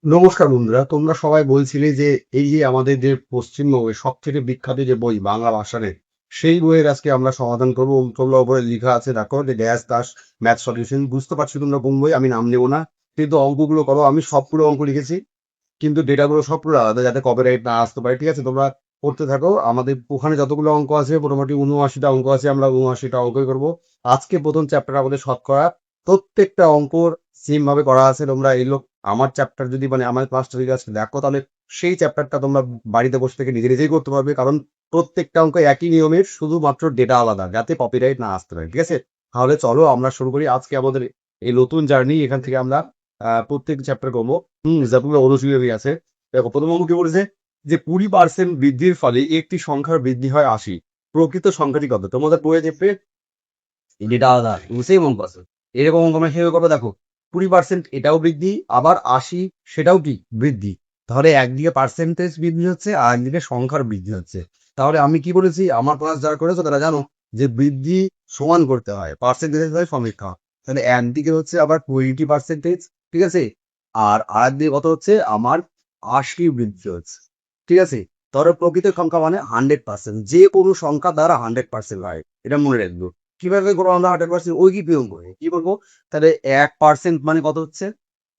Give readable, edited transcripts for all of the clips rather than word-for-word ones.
নমস্কার বন্ধুরা, তোমরা সবাই বলছিলে যে এই যে আমাদের যে পশ্চিমবঙ্গের সব থেকে বিখ্যাত যে বই বাংলা ভাষার, সেই বইয়ের আজকে আমরা সমাধান করবো। তোমরা উপরে লেখা আছে দেখো যে ড্যাশ দাস ম্যাথ সলিউশন। বুঝতে পারছি তোমরা কোন বই, আমি নাম নেবো না, কিন্তু অঙ্কগুলো করো। আমি সবগুলো অঙ্ক লিখেছি, কিন্তু ডেটাগুলো সব পুরো আলাদা, যাতে কপিরাইট না আসতে পারে। ঠিক আছে, তোমরা করতে থাকো। আমাদের ওখানে যতগুলো অঙ্ক আছে মোটামুটি ৭৯টা অঙ্ক আছে, আমরা ৭৯টা অঙ্কই করবো। আজকে প্রথম চ্যাপ্টার আমাদের শতকরা। প্রত্যেকটা অঙ্কর সেম ভাবে করা আছে। তোমরা এই লোক আমার চ্যাপ্টার যদি মানে আমার ক্লাসটা যদি আজকে দেখো, তাহলে সেই চ্যাপ্টারটা তোমরা বাড়িতে বসে থেকে নিজে নিজেই করতে পারবে, কারণ প্রত্যেকটা অঙ্ক একই নিয়মের, শুধুমাত্র ডেটা আলাদা, যাতে কপিরাইট না আসতে পারে। ঠিক আছে, তাহলে চলো আমরা শুরু করি আজকে আমাদের এই নতুন জার্নি। এখান থেকে আমরা প্রত্যেক চ্যাপ্টার করবো। যেগুলো অনুশীলনী আছে। দেখো প্রথম অঙ্ক কি বলেছে, যে 20% বৃদ্ধির ফলে একটি সংখ্যার বৃদ্ধি হয় 80। প্রকৃত সংখ্যাটি কত? তোমাদের বইয়ে দেখবে ডেটা আলাদা, সেম অঙ্ক আছে। এরকম অঙ্ক আমরা সেভাবে করবো। দেখো 20% এটাও বৃদ্ধি, আবার 80 সেটাও কি বৃদ্ধি। তাহলে একদিকে পার্সেন্টেজ বৃদ্ধি হচ্ছে আর একদিকে সংখ্যার বৃদ্ধি হচ্ছে। তাহলে আমি কি বলেছি, আমার ক্লাস যারা করেছো তারা জানো যে বৃদ্ধি সমান করতে হয়, পার্সেন্টেজ হয় সমীক্ষা। তাহলে একদিকে হচ্ছে আবার 20%, ঠিক আছে, আর আরেকদিকে কত হচ্ছে আমার 80 বৃদ্ধি হচ্ছে। ঠিক আছে, তাহলে প্রকৃত সংখ্যা মানে 100%, যে কোনো সংখ্যা দ্বারা 100% হয়, এটা মনে রাখবো। কিভাবে করবো আমরা 100%? ওই কি প্রয়োগ করে কি করবো? তাহলে 1% মানে কত হচ্ছে?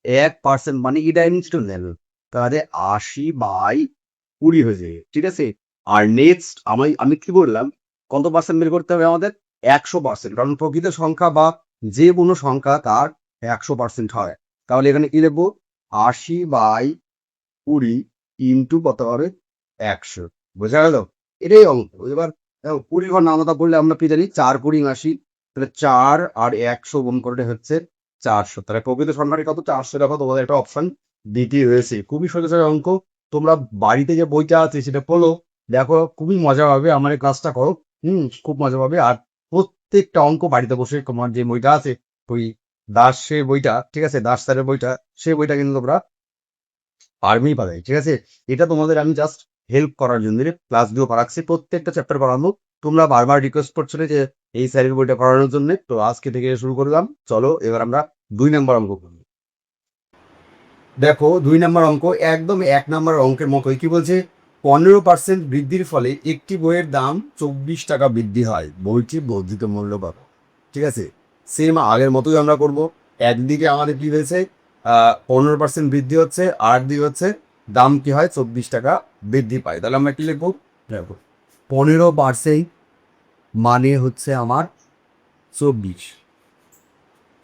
1% মানে এটা ইনস্টুডেন্ট, তাহলে 80/20 হয়ে যাবে। ঠিক আছে, আর নেক্সট আমি আমি কি বললাম, কত পার্সেন্ট বের করতে হবে আমাদের? 100%, কারণ প্রকৃত সংখ্যা বা যে কোনো সংখ্যা তার 100% হয়। তাহলে এখানে কি লিখবো? 80/20 ইন্টু কত হবে? 100। বোঝা গেল? এটাই অঙ্ক। এবার দেখো 20 ঘর নামতা করলে আমরা পেয়ে জানি 4×20 = 80। তাহলে 4 আর 100 গুণ করলে হচ্ছে 400। তাহলে প্রকৃত সংখ্যাটি কত? 400। দেখো তোমাদের একটা অপশন দ্বিতীয় হয়েছে। খুবই সোজা সোজা অঙ্ক। তোমরা বাড়িতে যে বইটা আছে সেটা পড়ো, দেখো খুবই মজা পাবে। আমার এই ক্লাসটা করো, খুব মজা পাবে। আর প্রত্যেকটা অঙ্ক বাড়িতে বসে তোমার যে বইটা আছে, ওই দাসের বইটা, ঠিক আছে, দাস স্যারের বইটা, সেই বইটা কিন্তু তোমরা পারবেই পাবে। ঠিক আছে, এটা তোমাদের আমি জাস্ট হেল্প করার জন্য ক্লাসগুলো করাচ্ছি, প্রত্যেকটা চ্যাপ্টার করানো। তোমরা বারবার রিকোয়েস্ট করছিলে যে এই স্যারের বইটা করানোর জন্য, তো আজকে থেকে শুরু করলাম। চলো এবার আমরা 2 নম্বর অঙ্ক করি। দেখো 2 নম্বর অঙ্ক একদম 1 নম্বর অঙ্কের মতোই। কি বলছে? 15% বৃদ্ধির ফলে একটি বইয়ের দাম 24 টাকা বৃদ্ধি হয়, বইটির বর্ধিত মূল্য কত? ঠিক আছে, সেম আগের মতোই আমরা করব। একদিকে আমাদের কি হয়েছে, 15% বৃদ্ধি হচ্ছে, আর দিকে হচ্ছে দাম কি হয়, 24 টাকা বৃদ্ধি পায়। তাহলে আমরা কি লিখবো? দেখো 15% মানে হচ্ছে আমার 24।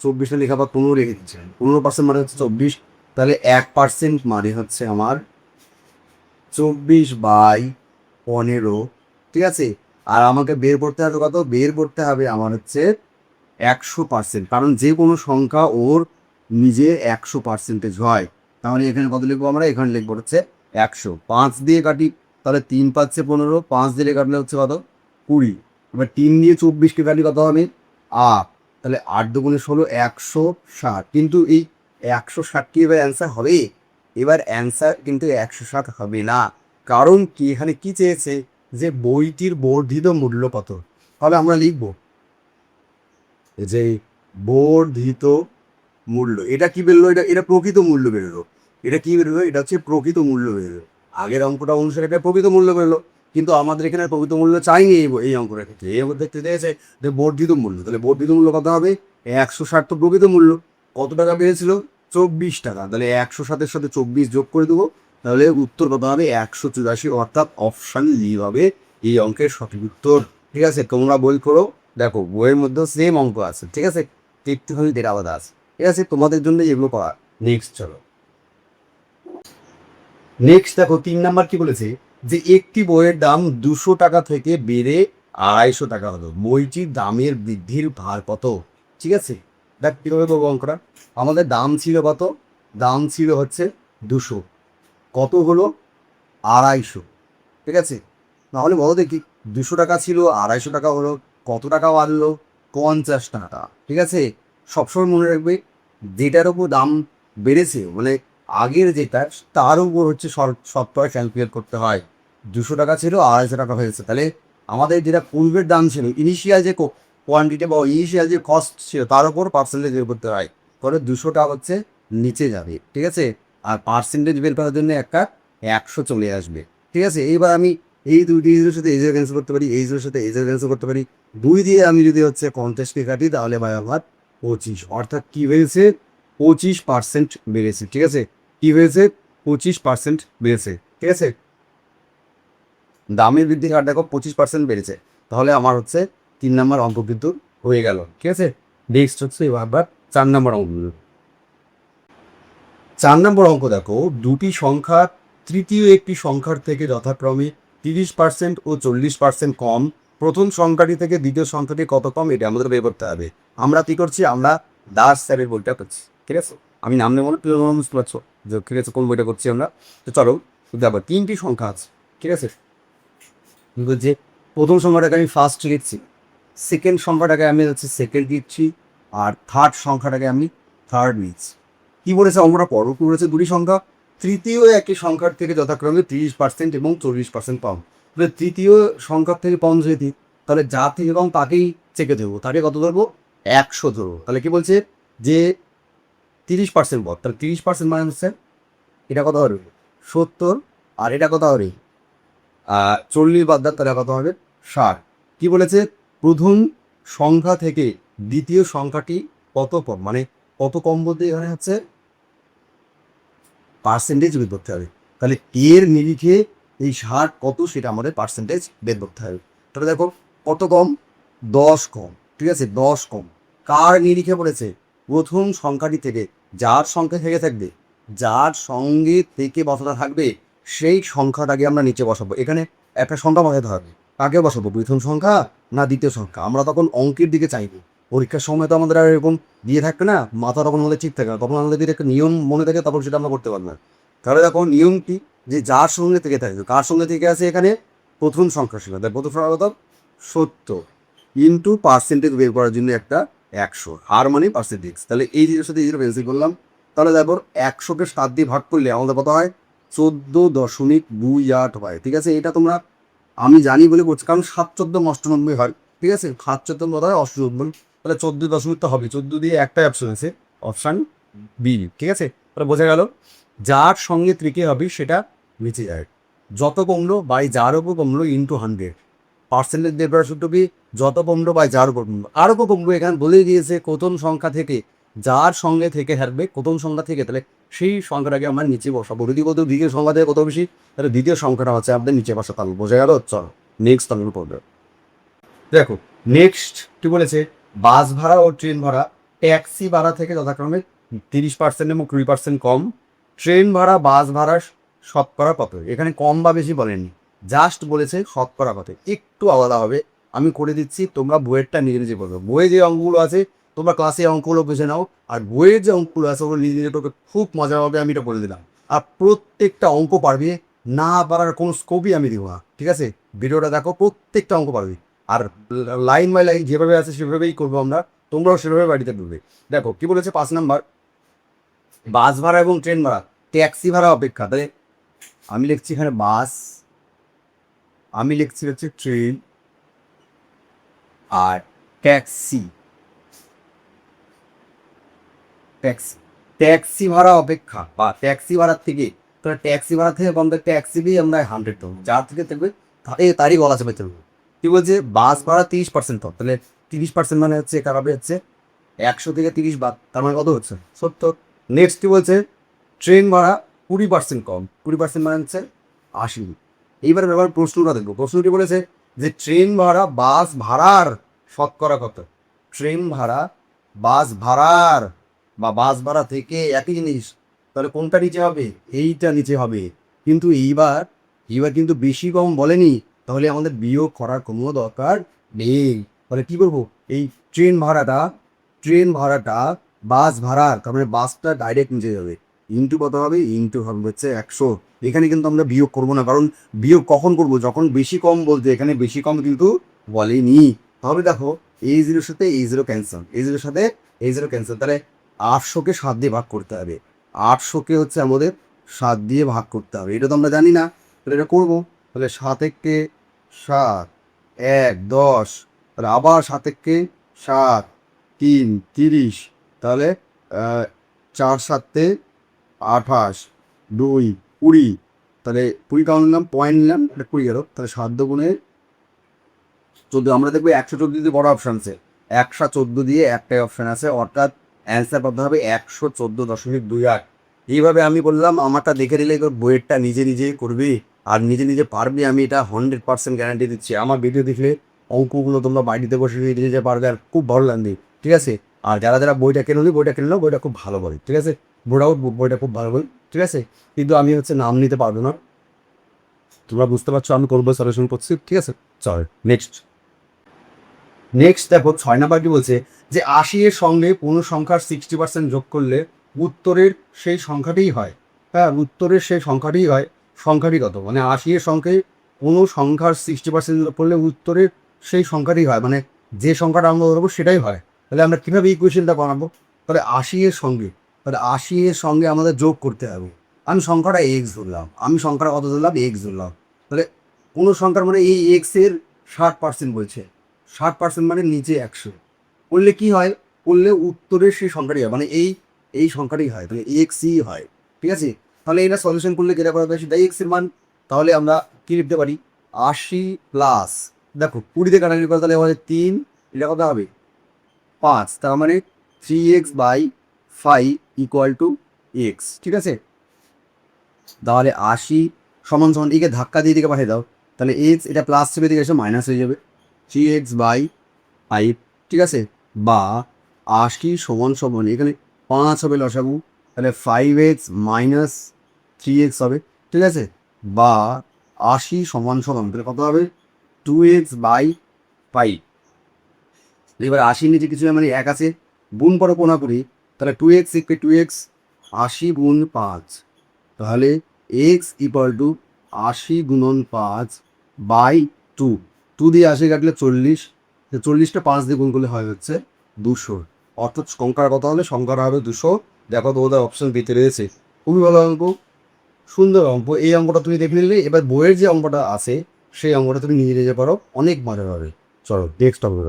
24 লেখা বা 15 রেখে দিচ্ছেন, 15% মানে হচ্ছে 24। তাহলে 1% মানে হচ্ছে আমার 24/15। ঠিক আছে, আর আমাকে বের করতে হবে কত? বের করতে হবে আমার হচ্ছে 100%, কারণ যে কোনো সংখ্যা ওর নিজে 100% হয়। তাহলে এখানে কত লিখবো আমরা? এখানে লিখবো হচ্ছে 100। 5 দিয়ে কাটি, তাহলে 3×5 = 15, 5 দিয়ে কাটলে হচ্ছে কত? 20। এবার 3 দিয়ে 24কে কাটি, কত হবে? 8। তাহলে 8×2=16, 160। কিন্তু এই 160 কি এবার অ্যান্সার হবে? এবার অ্যান্সার কিন্তু 160 হবে না। কারণ কি, এখানে কি চেয়েছে, যে বইটির বর্ধিত মূল্য কত। তাহলে আমরা লিখবো যে বর্ধিত মূল্য। এটা কি বেরোলো? এটা এটা প্রকৃত মূল্য বেরোলো। এটা কি বেরোলো? এটা হচ্ছে প্রকৃত মূল্য বেরোলো। আগের অঙ্কটা অনুসারে এটা প্রকৃত মূল্য বেরোলো, কিন্তু আমাদের এখানে প্রকৃত মূল্য চাইনি এই অঙ্কটার ক্ষেত্রে। এই অঙ্ক দেখতে দিয়েছে যে বর্ধিত মূল্য। তাহলে বর্ধিত মূল্য কত হবে? 160 তো প্রকৃত মূল্য। কত টাকা বেড়েছিল? 24 টাকা। তাহলে 160-এর সাথে 24 যোগ করে দেবো, তাহলে উত্তর কত হবে? 184। অর্থাৎ অপশান ই হবে এই অঙ্কের সঠিক উত্তর। ঠিক আছে, তোমরা বই করো, দেখো বইয়ের মধ্যেও সেম অঙ্ক আছে। ঠিক আছে, দেখতে হবে যেটা আলাদা আছে। ঠিক আছে, তোমাদের জন্য এগুলো করা। নেক্সট চলো। নেক্সট দেখো 3 নাম্বার কি বলেছে, যে একটি বইয়ের দাম 200 টাকা থেকে বেড়ে 250 টাকা হলো, বইটির দামের বৃদ্ধির হার কত? ঠিক আছে, দেখ কিভাবে করবো অঙ্কটা। আমাদের দাম ছিল কত? দাম ছিল হচ্ছে 200, কত হলো? 250। ঠিক আছে, নাহলে বলো দেখি, 200 টাকা ছিল, 250 টাকা হলো, কত টাকা বাড়লো? 50 টাকা। ঠিক আছে, সবসময় মনে রাখবে, যেটার উপর দাম বেড়েছে মানে আগের যেটা, তার উপর হচ্ছে শতকরা ক্যালকুলেট করতে হয়। 200 টাকা ছিল, 250 টাকা হয়েছে, তাহলে আমাদের যেটা পূর্বের দাম ছিল, ইনিশিয়াল যে কোয়ান্টিটি বা ইনিশিয়াল যে কস্ট ছিল, তার উপর পার্সেন্টেজ বের করতে হয়। পরে 200 টাকা হচ্ছে নিচে যাবে। ঠিক আছে, আর পার্সেন্টেজ বের করার জন্য একটা 100 চলে আসবে। ঠিক আছে, এইবার আমি এই দুইটি জিরোর সাথে এই জিরো ক্যান্সেল করতে পারি, এই জিরোর সাথে এই জিরো ক্যান্সেল করতে পারি। 2 দিয়ে আমি যদি হচ্ছে 50কে কাটি তাহলে ভাই আমার 25, অর্থাৎ কী হয়েছে 25% বেড়েছে। ঠিক আছে, কী হয়েছে 25% বেড়েছে। ঠিক আছে, দামের বৃদ্ধির হার দেখো 25% বেড়েছে। তাহলে আমার হচ্ছে 3 নম্বর অঙ্ক কিন্তু হয়ে গেল। ঠিক আছে, নেক্সট হচ্ছে এবার 4 নম্বর অঙ্ক। 4 নম্বর অঙ্ক দেখো, দুটি সংখ্যা তৃতীয় একটি সংখ্যার থেকে যথাক্রমে 30% ও 40% কম। প্রথম সংখ্যাটি থেকে দ্বিতীয় সংখ্যাটি কত কম এটা আমাদের বের করতে হবে। আমরা কি করছি, আমরা দাস স্যারের বইটা করছি। ঠিক আছে, আমি নাম নেব না, তুই বুঝতে পারছো যে ঠিক আছে কোন বইটা করছি আমরা। তো চলো দেখো 3টি সংখ্যা আছে। ঠিক আছে, কিন্তু যে প্রথম সংখ্যাটাকে আমি ফার্স্ট লিখছি, সেকেন্ড সংখ্যাটাকে আমি হচ্ছে সেকেন্ড লিখছি, আর থার্ড সংখ্যাটাকে আমি থার্ড লিখছি। কী বলেছে অঙ্কটা পড়ো, কী বলেছে দুটি সংখ্যা তৃতীয় একটি সংখ্যার থেকে যথাক্রমে 30% এবং 40% কম। তাহলে তৃতীয় সংখ্যার থেকে কম যদি, তাহলে যা থেকে কম তাকেই চেকে দেবো, তাকে কত ধরবো 100 ধরবো। তাহলে কি বলছে যে 30% পদ, তাহলে 30% মানে হচ্ছে এটা কত হবে 70, আর এটা কত হবে 40 বাদ দাও, তাহলে কত হবে 60। কি বলেছে প্রথম সংখ্যা থেকে দ্বিতীয় সংখ্যাটি কত কম, মানে কত কম বলতে এখানে হচ্ছে পার্সেন্টেজ বের করতে হবে। তাহলে এর নিরিখে এই 60 কত সেটা আমাদের পার্সেন্টেজ বের করতে হবে। তাহলে দেখো কত কম 10 কম। ঠিক আছে, 10 কম কার নিরিখে বলেছে প্রথম সংখ্যাটি থেকে, যার সংখ্যা থেকে থাকবে, যার সঙ্গে থেকে বসাটা থাকবে সেই সংখ্যাটাকে আমরা নিচে বসাবো। এখানে একটা সংখ্যা বসাতে হবে, কাকে বসাবো প্রথম সংখ্যা না দ্বিতীয় সংখ্যা। আমরা তখন অঙ্কের দিকে চাইবো, পরীক্ষার সময় তো আমাদের আর এরকম দিয়ে থাকবে না, মাথা তখন আমাদের ঠিক থাকে না, তখন আমাদের যদি একটা নিয়ম মনে থাকে তখন সেটা আমরা করতে পারবো না। তাহলে দেখো নিয়ম কি, যে যার সঙ্গে থেকে থাকবে, কার সঙ্গে থেকে আছে এখানে প্রথম সংখ্যা ছিল, দেখ প্রথম সংখ্যা কত 70 ইন্টু পার্সেন্টেজ বের করার জন্য একটা 100, আর মানে পার্সেন্টেজ। তাহলে এই জিনিসের সাথে এই জিনিস পেন্সিল করলাম। তাহলে দেখো 100কে 7 দিয়ে ভাগ করলে আমাদের কত হয় 14.28 হয়। ঠিক আছে, এটা তোমরা আমি জানি বলে করছি, কারণ 7×14 = 98 হয়। ঠিক আছে, 7×14 কত হয় 98। তাহলে 14 তো হবে, 14 দিয়ে একটাই অপশন আছে, অপশান বি। ঠিক আছে, তাহলে বোঝা গেল যার সঙ্গে ত্রিকে হবে সেটা নিচে যায়, যত কমলো বাই যার উপর কমলো ইন্টু 100। পার্সেন্টেজ বের করার সূত্র কি, যত কমলো বাই যার উপর কমলো, আর উপর কমলো। এখানে বলে দিয়েছে প্রথম সংখ্যা থেকে, যার সঙ্গে থেকে থাকবে প্রথম সংখ্যা থেকে, তাহলে সেই সংখ্যাটাকে আমরা নিচে বসাবো। যদি বলতো দ্বিতীয় সংখ্যা থেকে কত বেশি, তাহলে দ্বিতীয় সংখ্যাটা হচ্ছে আমাদের নিচে বসা। তাহলে বোঝা গেল। চলো নেক্সট তাহলে পড়বে। দেখো নেক্সট কি বলেছে, বাস ভাড়া ও ট্রেন ভাড়া ট্যাক্সি ভাড়া থেকে যথাক্রমে 30% এবং 20% কম। ট্রেন ভাড়া বাস ভাড়া শতকরা কত, এখানে কম বা বেশি বলেনি, জাস্ট বলেছে শতকরা কত। একটু আলাদা হবে, আমি করে দিচ্ছি, তোমরা বইয়েরটা নিজে নিজে করবে। বইয়ে যে অঙ্কগুলো আছে তোমরা ক্লাসে অঙ্কগুলো বুঝে নাও, আর বইয়ের যে অঙ্কগুলো আছে ওগুলো নিজে নিজে করবে, খুব মজা হবে। আমি এটা বলে দিলাম, আর প্রত্যেকটা অঙ্ক পারবে, না পারার কোনো স্কোপই আমি দিব না। ঠিক আছে, ভিডিওটা দেখো, প্রত্যেকটা অঙ্ক পারবে। আর লাইন বাই লাইন যেভাবে আছে সেভাবেই করবো আমরা, তোমরাও সেভাবে বাড়িতে ঢুকবে। দেখো কি বলেছে 5 নাম্বার, বাস ভাড়া এবং ট্রেন ভাড়া ট্যাক্সি ভাড়া অপেক্ষা। তাহলে আমি লিখছি এখানে বাস, আমি লিখছি হচ্ছে ট্রেন, আর ট্যাক্সি, ট্যাক্সি ট্যাক্সি ভাড়া অপেক্ষা বা ট্যাক্সি ভাড়ার থেকে, তাহলে ট্যাক্সি ভাড়া থেকে কম ট্যাক্সি দিয়ে আমরা 100 দেবো, যার থেকে থাকবে তারই গলা চেপে দেবো। কি বলছে বাস ভাড়া 30% কম, তাহলে 30% মানে হচ্ছে কার হবে হচ্ছে 100 থেকে 30 বাদ, তার মানে কত হচ্ছে 70। নেক্সট কি বলছে ট্রেন ভাড়া 20% কম, 20% মানে হচ্ছে 80। এইবার ব্যাপার প্রশ্নটা দেখবো, প্রশ্নটি বলেছে যে ট্রেন ভাড়া বাস ভাড়ার শতকরা কত। ট্রেন ভাড়া বাস ভাড়ার বা বাস ভাড়া থেকে একই জিনিস, তাহলে কোনটা নিচে হবে, এইটা নিচে হবে। কিন্তু এইবার এইবার কিন্তু বেশি কম বলেনি, তাহলে আমাদের বিয়োগ করার কোনো দরকার নেই। তাহলে কি করবো, এই ট্রেন ভাড়াটা বাস ভাড়ার, তার মানে বাসটা ডাইরেক্ট নিচে যাবে, ইন্টু কত হবে, ইন্টু হবে হচ্ছে 100। এখানে কিন্তু আমরা বিয়োগ করবো না, কারণ বিয়োগ কখন করবো, যখন বেশি কম বলতে, এখানে বেশি কম কিন্তু বলেনি। তাহলে দেখো এই জিরোর সাথে এই জিরো ক্যান্সেল, এই জিরোর সাথে এই জিরো ক্যান্সেল। তাহলে 800কে 7 দিয়ে ভাগ করতে হবে, 800কে হচ্ছে আমাদের 7 দিয়ে ভাগ করতে হবে, এটা তো আমরা জানি না, তাহলে এটা করবো। তাহলে 7 একে 7, 1 10, তাহলে আবার 7 একে 7, 3 30, তাহলে 4 7 28, 2, 20, তাহলে 20 কাউন্ট নিলাম, পয়েন্ট নিলাম, এটা 20 গেল, তাহলে 7 গুণে 14। আমরা দেখবো 114 দিয়ে বড় অপশান আছে, 114 দিয়ে একটাই অপশান আছে, অর্থাৎ অ্যান্সার পাতে হবে 114.28। এইভাবে আমি বললাম, আমারটা দেখে নিলে বইয়েরটা নিজে নিজে করবি আর নিজে নিজে পারবি, আমি এটা 100% গ্যারান্টি দিচ্ছি। আমার ভিডিও দেখলে অঙ্কগুলো তোমরা বাড়িতে বসে নিজে নিজে পারবে আর খুব ভালো লাগবে, ঠিক আছে। আর যারা যারা বইটা কিনে বইটা কিনলেও বইটা খুব ভালো বই, ঠিক আছে, বইটা খুব ভালো বই, ঠিক আছে। কিন্তু আমি নাম নিতে পারবো না, তোমরা বুঝতে পারছো আমি করবো সলিউশন করছি, ঠিক আছে। চল নেক্সট দেখো 6 নাম্বার কি বলছে, যে 80 এর সঙ্গে কোনো সংখ্যার 60% যোগ করলে উত্তরের সেই সংখ্যাটিই হয়। হ্যাঁ, উত্তরের সেই সংখ্যাটিই হয়। সংখ্যাটি কত, মানে 80 এর সঙ্গে কোনো সংখ্যার 60% যোগ করলে উত্তরের সেই সংখ্যাটি হয়, মানে যে সংখ্যাটা আমরা ধরবো সেটাই হয়। তাহলে আমরা কীভাবে ইকুয়েশনটা বানাবো, তাহলে 80 এর সঙ্গে, তাহলে 80 এর সঙ্গে আমাদের যোগ করতে হবে। আমি সংখ্যাটা এক্স ধরলাম, কত ধরলাম, এক্স ধরলাম। তাহলে কোনো সংখ্যার মানে এই এক্সের 60% বলছে, 60% মানে নিচে 100 করলে কি হয়, করলে উত্তরের সেই সংখ্যাটি হয়, মানে এই সংখ্যাটি হয়, তাহলে এক্সই হয়, ঠিক আছে। তাহলে এটা সলিউশন করলে যেটা করা যায় সেটাই এক্সের মান। তাহলে আমরা কি লিখতে পারি, 80 প্লাস, দেখো 20 দিয়ে কাটাকাটি করে তাহলে আমাদের 3, এটা কত হবে 5, তার মানে 3x/5 = x, ঠিক আছে। তাহলে 80 সমান সমান একে ধাক্কা দিয়ে দিকে পাঠিয়ে দাও, তাহলে এক্স এটা প্লাস হিসেবে দিকে এসে মাইনাস হয়ে যাবে, 3x/5, ঠিক আছে। বা 80 সমান সমান এখানে 5 হবে লসাগু, তাহলে 5x মাইনাস 3x হবে, ঠিক আছে। বা 80 সমান সমান তাহলে কত হবে, 2x/5। এবার 80 নিচে কিছু মানে 1 আছে, গুণ পরে কোনা করি, তাহলে 2x = 2x, 80 গুণ 5, তাহলে x = 80 গুণন 5/2। 2 দিয়ে 80 কাটলে 40, 40টা 5 দিয়ে গুণ করলে হয় হচ্ছে 200, অর্থাৎ সংখ্যার কথা হলে সংখ্যাটা হবে 200। দেখো তো ওদের অপশন ভিতরে রয়েছে, খুবই ভালো অঙ্ক, সুন্দর অঙ্ক। এই অঙ্কটা তুমি দেখে নিলে, এবার বইয়ের যে অঙ্কটা আছে সেই অঙ্কটা তুমি নিয়ে যেতে পারো, অনেক মজা হবে। চলো নেক্সট অঙ্ক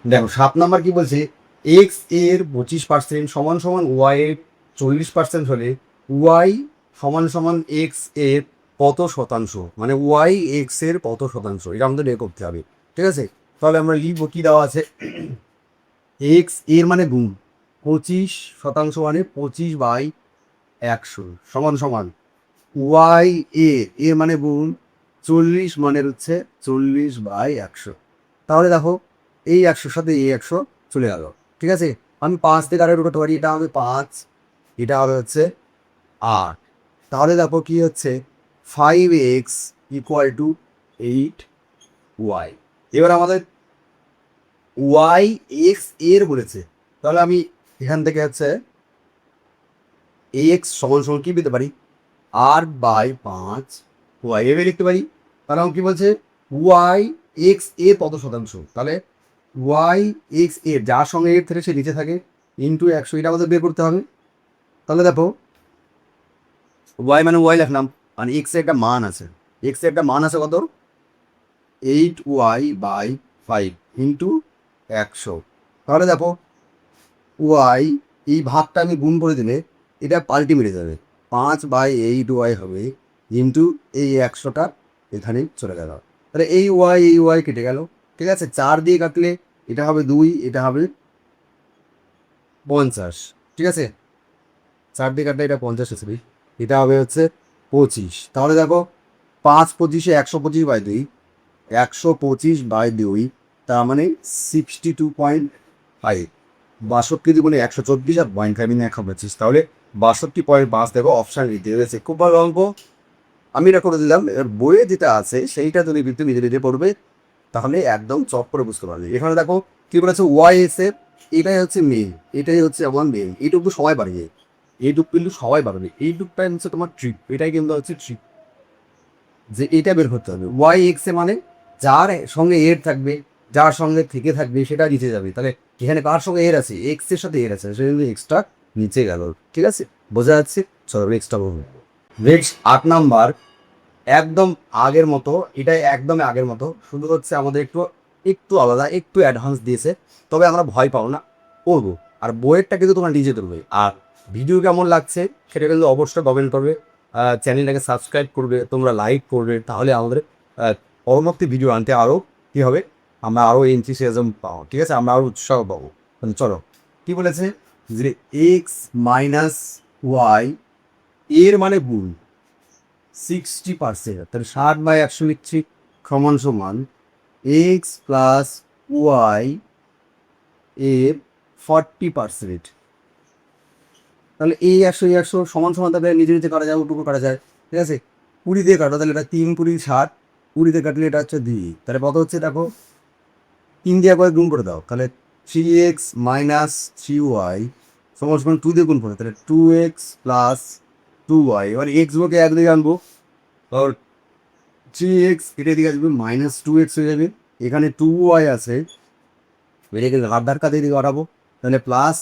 দেখো 7 নাম্বার কি বলছে, এক্স এর 25% সমান সমান ওয়াই এর 40% হলে ওয়াই সমান সমান এক্স এর কত শতাংশ, মানে ওয়াই এক্স এর কত শতাংশ, এটা আমাদের বের করতে হবে, ঠিক আছে। তাহলে আমরা লিখবো, কি দেওয়া আছে, এক্স এর মানে গুণ 25% মানে 25/100 সমান সমান ওয়াই এর মানে গুণ 40 মানে হচ্ছে 40/100। তাহলে দেখো এই 100-র সাথে এই 100 চলে গেল, ঠিক আছে। আমি 5 থেকে আরেকটু করতে পারি, এটা হবে 5, এটা হবে হচ্ছে 8। তাহলে দেখো কি হচ্ছে, 5x = 8y। এবার আমাদের ওয়াই এক্স এর বলেছে, তাহলে আমি এখান থেকে হচ্ছে এক্স সমান সমান কি পেতে পারি, 8/5 ওয়াই এভাবে লিখতে পারি। তাহলে আমি কি বলছে, ওয়াই এক্স এর কত শতাংশ, তাহলে ওয়াই এক্স এর যার সঙ্গে এর থেকে সে নিচে থাকে ইন্টু 100, এটা আমাদের বের করতে হবে। তাহলে দেখো ওয়াই মানে ওয়াই লিখলাম, মানে এক্স এর একটা মান আছে, এক্স এর একটা মান আছে কত, 8y/5 ইন্টু 100। তাহলে দেখো ওয়াই এই ভাগটা আমি গুণ করে দিলে এটা পাল্টি মেরে যাবে, 5/8y হবে ইন্টু এই 100টা এখানে চলে গেল, তাহলে এই ওয়াই কেটে গেল, ঠিক আছে। 4 দিয়ে কাটলে এটা হবে 2, এটা হবে 50, ঠিক আছে। 4 দিয়ে কাটলে এটা 50 আসবে, এটা হবে হচ্ছে 25। তাহলে দেখো 5×25 125/2, 125/2, তার মানে 62.5, 62 দুগুণে 124 আর 0.5 125, তাহলে 62.5 দেখো অপশান দিতে রয়েছে। খুব ভালো অঙ্ক, আমি এটা করে দিলাম। এবার বইয়ে যেটা আছে সেইটা যদি কিন্তু নিজে নিজে পড়বে তাহলে একদম চট করে বুঝতে পারবে। এখানে দেখো কি বলেছে, ওয়াই এস এর এটাই হচ্ছে মেন, এটাই হচ্ছে আমার মেন, এইটুকু সবাই পারবে, এইটুকু কিন্তু সবাই পারবে, এইটুকটা হচ্ছে তোমার ট্রিক, এটাই কিন্তু হচ্ছে ট্রিক, যে এটা বের করতে হবে। ওয়াই এক্স এ মানে যার সঙ্গে এর থাকবে, যার সঙ্গে থেকে থাকবে সেটা নিচে যাবে। তাহলে এখানে কার সঙ্গে এর আছে, এক্স এর সাথে এর আছে, সেটা কিন্তু এক্সট্রা নিচে গেল, ঠিক আছে, বোঝা যাচ্ছে। চলো নেক্সটটা বলবো। নেক্সট 8 নাম্বার, একদম আগের মতো, এটাই একদম আগের মতো, শুধু হচ্ছে আমাদের একটু একটু আলাদা, একটু অ্যাডভান্স দিয়েছে, তবে আমরা ভয় পাও না, করবো। আর বইয়েরটা কিন্তু তোমরা নিজে তুলবে, আর ভিডিও কেমন লাগছে সেটা কিন্তু অবশ্যই কমেন্ট করবে, চ্যানেলটাকে সাবস্ক্রাইব করবে, তোমরা লাইক করবে, তাহলে আমাদের পরবর্তী ভিডিও আনতে আরও কী হবে, আমরা আরও এনথুসিয়াজম পাবো, ঠিক আছে, আমরা আরও উৎসাহ পাবো। চলো, কী বলেছে যে এক্স মাইনাস ওয়াই এর মানে গুণ 60%, তাহলে 60/100 লিখছি সমান সমান এক্স প্লাস ওয়াই এর 40%। তাহলে এই 100 সমান সমান, তাহলে নিজে নিজে কাটা যায়, ওটুকু কাটা যায়, ঠিক আছে। 20 দিয়ে কাটো, তাহলে এটা 3×20 = 60, 20 দিয়ে কাটলে এটা হচ্ছে 2, তাহলে কত হচ্ছে দেখো, 3 দিয়ে একবার গুণ করে দাও, তাহলে 3x মাইনাস 3y সমান সমান 2 দিয়ে গুণ করে, তাহলে 2x প্লাস 2y। এবার এক্স বকে একদিকে আনবো, আর 3x এটা দিকে আসবে, -2x হয়ে যাবে, এখানে 2y আছে, এটাকে ধার কাছে দিকে কাটাবো, তাহলে প্লাস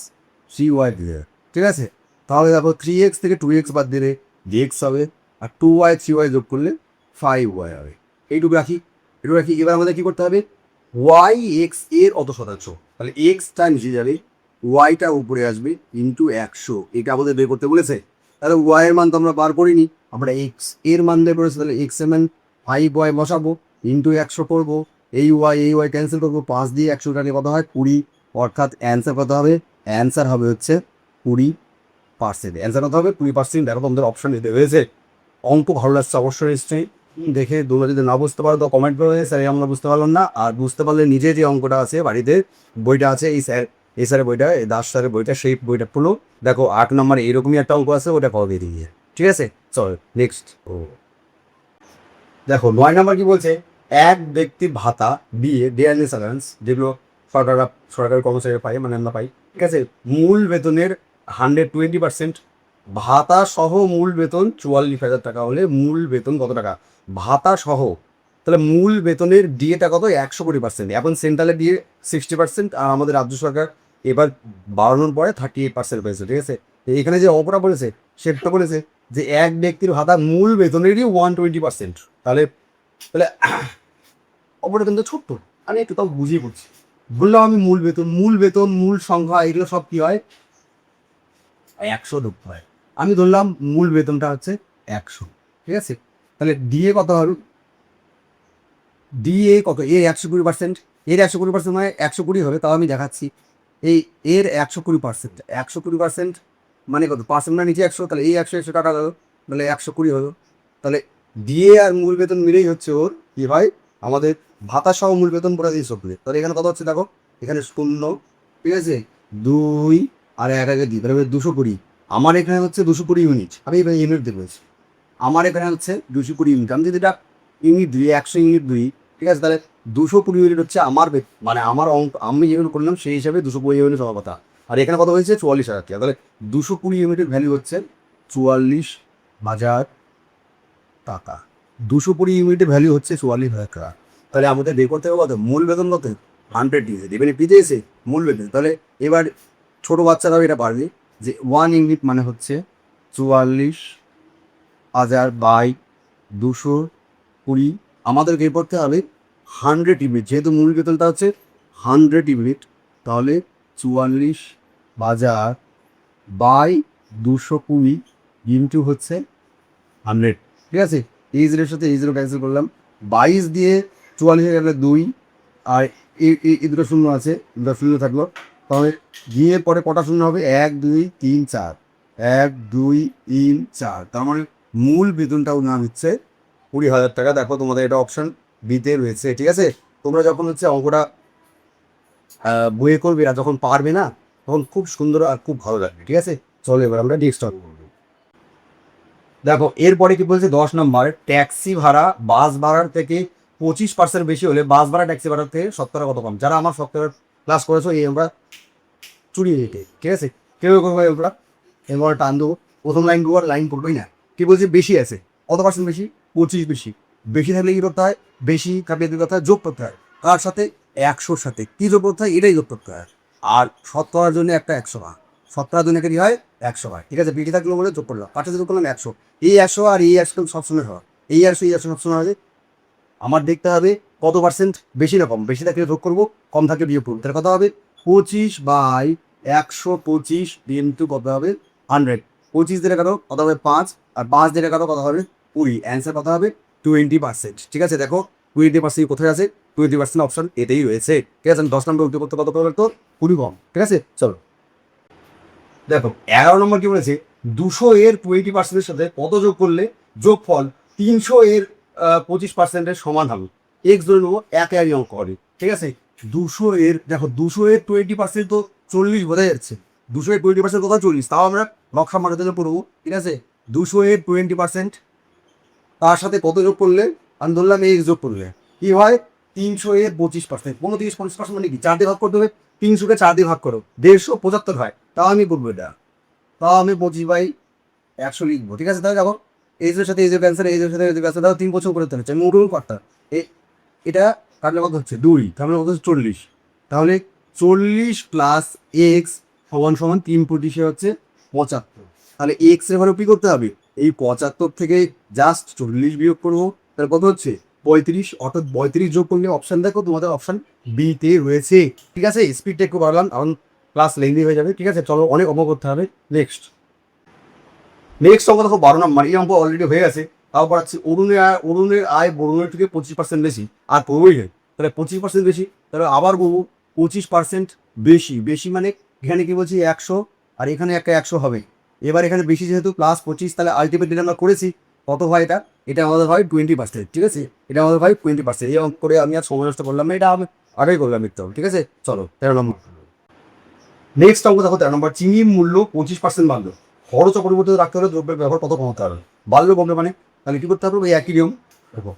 3y দিয়ে, ঠিক আছে। তাহলে দেখো 3x থেকে 2x বাদ দিলে dx হবে, আর 2y 3y যোগ করলে 5y হবে। এইটুকু রাখি, এটুকু রাখি। এবার আমাদের কী করতে হবে, y x এর অত শতাংশ, তাহলে x টা নিচে যাবে, ওয়াইটা উপরে আসবে, ইন্টু 100, এটা আমাদের বের করতে বলেছে। তাহলে y এর মান তো আমরা বার করিনি, আমরা x এর মান বের করেছি, তাহলে x এর মান 5y বসাবো, ইন্টু 100 করবো, এই ওয়াই ক্যান্সেল করবো, 5 দিয়ে 100 টাকা কত হয় 20, অর্থাৎ অ্যান্সার কত হবে, অ্যান্সার হবে হচ্ছে 20%। অ্যান্সার কত হবে 20%। দেখো তোমাদের অপশন দিতে হয়েছে। অঙ্ক ভালো লাগছে অবশ্যই, নিশ্চয়ই দেখে তোমরা যদি না বুঝতে পারো তো কমেন্ট করে, স্যার আমরা বুঝতে পারলাম না, আর বুঝতে পারলে নিজে যে অঙ্কটা আছে বাড়িতে বইটা আছে, এই স্যারের বইটা, এই দাস স্যারের বইটা, সেই বইটা পড়লো, দেখো 8 নম্বরে এরকমই একটা অঙ্ক আছে, ওটা কবে দিয়ে, ঠিক আছে। চল নেক্সট। দেখো 9 নম্বর কি বলছে, এক ব্যক্তির ভাতা বিয়ে ডেয়ারনেস অ্যালাউন্স, যেগুলো সরকারি কর্মচারী পাই, মানে আমরা পাই, ঠিক আছে, মূল বেতনের 120%, ভাতা সহ মূল বেতন 44,000 টাকা হলে মূল বেতন কত টাকা, ভাতা সহ, তাহলে মূল বেতনের ডিএটা কত, 120%। এখন সেন্ট্রালে ডিএ 60%, আর আমাদের রাজ্য সরকার এবার বাড়ানোর পরে 38% হয়েছে, ঠিক আছে। এখানে যে অপরা বলেছে সেটা বলেছে যে এক ব্যক্তির ভাতা মূল বেতনেরই 120%, তাহলে তাহলে অপরটা কিন্তু ছোট্ট, আমি একটু তাও বুঝিয়ে পড়ছি। বললাম আমি মূল সংখ্যা এগুলো সব কি হয় 100 ধরতে হয়, আমি ধরলাম মূল বেতনটা হচ্ছে 100, ঠিক আছে। তাহলে ডিএ কত হবে, ডিএ কত, এর 120%, এর 120% মানে 120 হবে, তাও আমি দেখাচ্ছি। এই এর 120%, 120% মানে কত, পার্সেন্ট মানে নিচে 100, তাহলে এই 100 টাকা গেল, তাহলে 120 হলো। তাহলে ডিএ আর মূল বেতন মিলেই হচ্ছে ওর কি হয়, আমাদের ভাতা সহ মূল বেতন পড়ে দিয়ে সবগুলো। তাহলে এখানে কত হচ্ছে দেখো, এখানে 0, ঠিক আছে, 2 আর 1 দিই, তাহলে 220। আমার এখানে হচ্ছে 220 ইউনিট, আমি এখানে ইউনিট দিয়ে বলছি, আমার এখানে হচ্ছে 220 ইউনিট, আমি যদি এটা ইউনিট দিই 100 ইউনিট দিই, ঠিক আছে, তাহলে 220 ইউনিট হচ্ছে আমার মানে আমার অঙ্ক, আমি যেগুলো করলাম সেই হিসাবে 220 ইউনিট হওয়ার কথা। আর এখানে কত হয়েছে 44,000 টাকা, তাহলে 220 ইউনিটের ভ্যালু হচ্ছে 44,000 টাকা। 220 ইউনিটের ভ্যালু হচ্ছে 44,000 টাকা। তাহলে আমাদের বের করতে হবে কত, মূল বেতন কত, 100 দিয়েছে, দেবেন পিতে এসে মূল বেতন। তাহলে এবার ছোটো বাচ্চারাও এটা পারবে যে 1 ইউনিট মানে হচ্ছে 44,000 বাই 220, আমাদের বের করতে হবে 100 ইউনিট, যেহেতু মূল বেতনটা হচ্ছে 100 ইউনিট, তাহলে 44,000 বাই 220 ইন্টু হচ্ছে 100, ঠিক আছে। এই জিরোর সাথে এই জিরো ক্যান্সেল করলাম, 22 দিয়ে 44 গেলে 2, আর এই দুটো শূন্য আছে, দুটো শূন্য থাকলো, তাহলে দিয়ে পরে কটা শূন্য হবে, 1 2 3 4, 1 2 3 4, তার মানে মূল বেতনটাও নাম হচ্ছে 20,000 টাকা। দেখো তোমাদের এটা অপশন বিতে রয়েছে, ঠিক আছে। তোমরা যখন হচ্ছে অঙ্কটা বইয়ে করবে আর যখন পারবে না তখন খুব সুন্দর আর খুব ভালো লাগবে, ঠিক আছে। চলো এবার আমরা নেক্সট করবো। দেখো এরপরে কি বলছে 10 নম্বর, ট্যাক্সি ভাড়া বাস ভাড়ার থেকে 25% বেশি হলে বাস ভাড়া ট্যাক্সি ভাড়ার থেকে শতকরা কত কম। যারা আমার শতকরা ক্লাস করেছো এই আমরা চুরিয়ে নিতে, ঠিক আছে। কেউ ওরা এবার টান দেবো, প্রথম লাইন দেবো আর লাইন করবোই না। কি বলছে বেশি আছে, কত পার্সেন্ট বেশি, 25 বেশি। বেশি থাকলে কি করতে হয়, বেশি কাপিয়ে দিতে হয়, যোগ করতে হয়, কার সাথে, 100-র সাথে। কী যোগ করতে হয়, এটাই যোগ করতে হয়। আর শতকরার জন্য একটা 100 হয়, শতকরার জন্য কি হয় 100 হয়, ঠিক আছে। বেশি থাকলো বলে যোগ করলাম, কার সাথে যোগ করলাম 100, এই 100 আর এই 100 সবসময় হয়, এই 100 সবসময় হয়। আমার দেখতে হবে কত পার্সেন্ট বেশি না কম, বেশি থাকলে যোগ করবো, কম থাকলে বিয়োগ করবো, তাহলে কত হবে 25/125 ইন্টু কত হবে 100, 25 দিলে কত কত হবে 5, আর 5 দিলে কত কত হবে 20, অ্যান্সার কত হবে 20%। ঠিক আছে, দেখো 20% কোথায় আছে, 20% অপশন এতেই রয়েছে। ঠিক আছে, 10 নম্বর উত্তর করতে কত করবে তো 20 কম। ঠিক আছে, চলো দেখো 11 নম্বর কি বলেছে, 200 এর 20%-এর সাথে কত যোগ করলে যোগফল 300 এর 25%-এর সমান হবে। এক্স ধরে নেবো, এক অঙ্ক হবে। ঠিক আছে, 200 এর দেখো 200 এর 20% তো 40 বোঝা যাচ্ছে, 200 এর 20% কোথাও 40, তাও আমরা নকশা মারাতে পড়বো। ঠিক আছে, 200 এর 20% তার সাথে কত যোগ করলে, আমি ধরলাম এক্স যোগ করলে কি হয় 300 এর 25%, 25% মানে কি 4 দিয়ে ভাগ করতে হবে, 300-কে 4 দিয়ে ভাগ করো 175 হয়, তাও আমি করবো এটা, তাও আমি 25/100 লিখবো। ঠিক আছে, তাহলে দেখো এজের সাথে এজের ক্যান্সার, এজের সাথে এজের ক্যান্সার, তাও 3 বছর করে হচ্ছে আমি উঠুন করতাম। এটা কাটলে কত হচ্ছে 2, তাহলে কত হচ্ছে 40, তাহলে 40 প্লাস এক্স সমান সমান 3/25 হচ্ছে 75। তাহলে এক্স এর ঘরে কি করতে হবে, এই 75 থেকে জাস্ট 40 বিয়োগ করবো, তাহলে কত হচ্ছে 35, অর্থাৎ 35 যোগ করলে অপশন দেখো তোমাদের অপশন বি তে রয়েছে। ঠিক আছে, স্পিডটা একটু বাড়লাম কারণ ক্লাস লেন্দি হয়ে যাবে। ঠিক আছে, চলো অনেক অঙ্ক করতে হবে। নেক্সট অঙ্ক দেখো 12 নম্বর, এই অঙ্ক অলরেডি হয়ে গেছে, তাও পড়াচ্ছি। অরুণের আয় বরুণের থেকে 25% বেশি, আর করবোই না, তাহলে 25% বেশি, তাহলে আবার বলবো 25% বেশি। বেশি মানে এখানে কি বলছি 100, আর এখানে একটা 100 হবে। এবার এখানে বেশি যেহেতু প্লাস 25, তাহলে আলটিমেটলি আমরা করেছি কত হয়, এটা এটা আমাদের হয় 20%। ঠিক আছে, এটা আমাদের হয় 20%। এই অঙ্ক করে আমি আর সময় নষ্ট করলাম না, এটা আমি আগেই করলাম একদম। ঠিক আছে, চলো 13 নম্বর। নেক্সট অঙ্ক দেখো 13 নম্বর, চিনির মূল্য 25% বাড়লো, খরচ অপরিবর্তিত রাখতে হলে দ্রব্যের ব্যবহার কত কমাতে হবে। বাড়লো কমবে মানে তাহলে কি করতে হবে, ওই একই নিয়ম। দেখো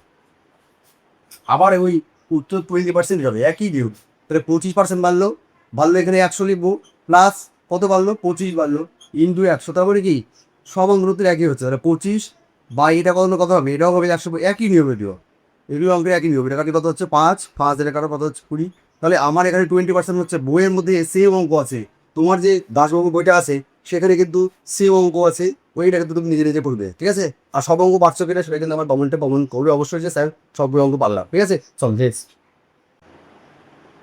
আবার ওই উত্তর 20% যাবে, একই নিয়ম। তাহলে 25% বাড়লো, বাড়লো এখানে 100 লিখবো, প্লাস কত বাড়লো 25 বাড়লো ইন্টু 100, তারপরে কি সব অঙ্কের একই হচ্ছে, তাহলে 25 বা এটা কত কত হবে, এটাও হবে 100, একই নিয়মে দিও, এগুলো অঙ্কের একই নিয়ম। এটা কাটি কত হচ্ছে 5, 5 এটা কাটো কত হচ্ছে 20। তাহলে আমার এখানে 20% হচ্ছে, বইয়ের মধ্যে সেম অঙ্ক আছে, তোমার যে দাসবাবু বইটা আছে সেখানে কিন্তু সেম অঙ্ক আছে, ওইটা কিন্তু তুমি নিজে নিজে পড়বে। ঠিক আছে, আর সব অঙ্ক পারছো কিনা সেটা কিন্তু আমার কমেন্ট করবে অবশ্যই, যে স্যার সব অঙ্ক পারলাম। ঠিক আছে, চল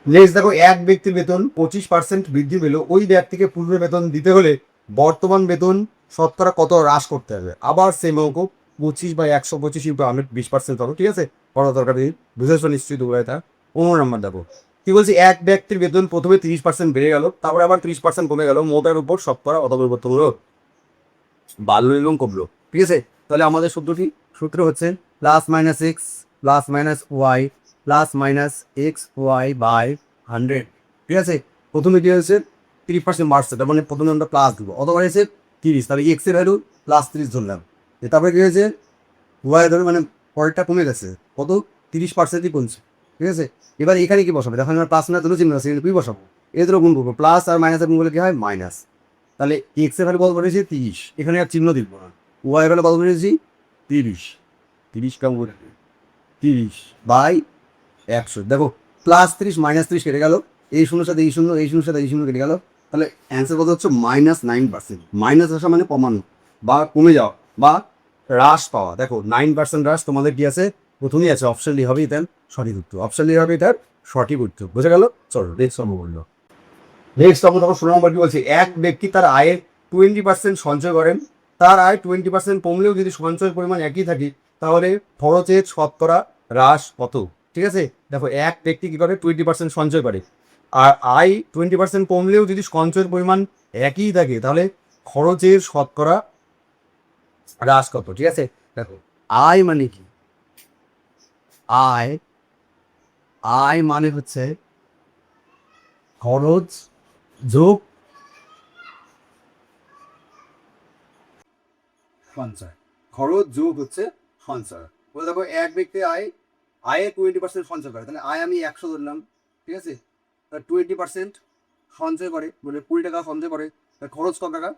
নেক্সট দেখো, এক ব্যক্তির বেতন 25% বৃদ্ধি পেল, ওই ব্যক্তিকে পূর্বের বেতন দিতে হলে বর্তমান বেতন শতকরা কত হ্রাস করতে হবে। আবার সেম অঙ্ক, 25/125 ইন্টু 100, 20% ধরো। ঠিক আছে, বড় দরকার নেই, বুঝেছো নিশ্চয়ই দুটো এটা। 15 নম্বর দেখো কি বলছি, এক ব্যক্তির বেতন প্রথমে 30% বেড়ে গেল, তারপরে আবার 30% কমে গেল, মোটের উপর শতকরা অত পরিবর্তন হলো, বাড়লো এবং কমলো। ঠিক আছে, তাহলে আমাদের সূত্র হচ্ছে plus minus x plus minus y plus minus x y by 100। ঠিক আছে, প্রথমে কি হয়েছে 30% বাড়ছে, তার মানে প্রথমে আমরা প্লাস দেবো, অতবার এসে 30, তাহলে এক্স এর ভ্যালু প্লাস 30 ধরলাম। তারপরে কি হয়েছে ওয়াই ধরে মানে পরেরটা কমে গেছে, কত 30%ই কমছে। ঠিক আছে, এবার এখানে কি বসাবে, দেখো আমরা প্লাস মাইনাস দুটো চিহ্ন আছে, কি বসাবো, এদের গুণ করবো, প্লাস আর মাইনাস গুণ করলে কি হয় মাইনাস। তাহলে এক্স এর ভ্যালু কত বলেছি 30, এখানে আর চিহ্ন দিব না, ওয়াই এর ভ্যালু কত বলেছি 30, 30 কাম করে 30/100। দেখো প্লাস 30 মাইনাস 30 কেটে গেল, এই শূন্যর সাথে এই শূন্য, এই শূন্যর সাথে এই শূন্য কেটে গেল, তাহলে অ্যান্সার কত হচ্ছে -9%। মাইনাস আসা মানে কমানো বা কমে যাওয়া বা হ্রাস পাওয়া। দেখো 9% হ্রাস তোমাদের কি আছে, প্রথমেই আছে, অপশন ডি হবে এটার সঠিক উত্তর, অপশন ডি হবে এটার সঠিক উত্তর। বুঝে গেল, চলো নেক্সট নম্বর বললো। নেক্সট অঙ্ক তখন 16 নম্বর কি বলছে, এক ব্যক্তি তার আয়ের 20% সঞ্চয় করেন, তার আয় 20% কমলেও যদি সঞ্চয়ের পরিমাণ একই থাকে, তাহলে খরচের শতকরা হ্রাস কত। ঠিক আছে, দেখো এক ব্যক্তি কি করে 20% সঞ্চয় করে, আর আয় 20% কমলেও যদি সঞ্চয়ের পরিমাণ একই থাকে, তাহলে খরচের শতকরা হ্রাস কত। ঠিক আছে, দেখো আয় মানে কি, আয় আয় মানে হচ্ছে খরচ যোগ সঞ্চয়, খরচ যোগ হচ্ছে সঞ্চয়। বলে দেখো এক ব্যক্তি আয়ের 20% সঞ্চয় করে, তাহলে আয় আমি 100 ধরলাম। ঠিক আছে, 20% সঞ্চয় করে, মানে 20 টাকা সঞ্চয় করে, তার খরচ কত টাকা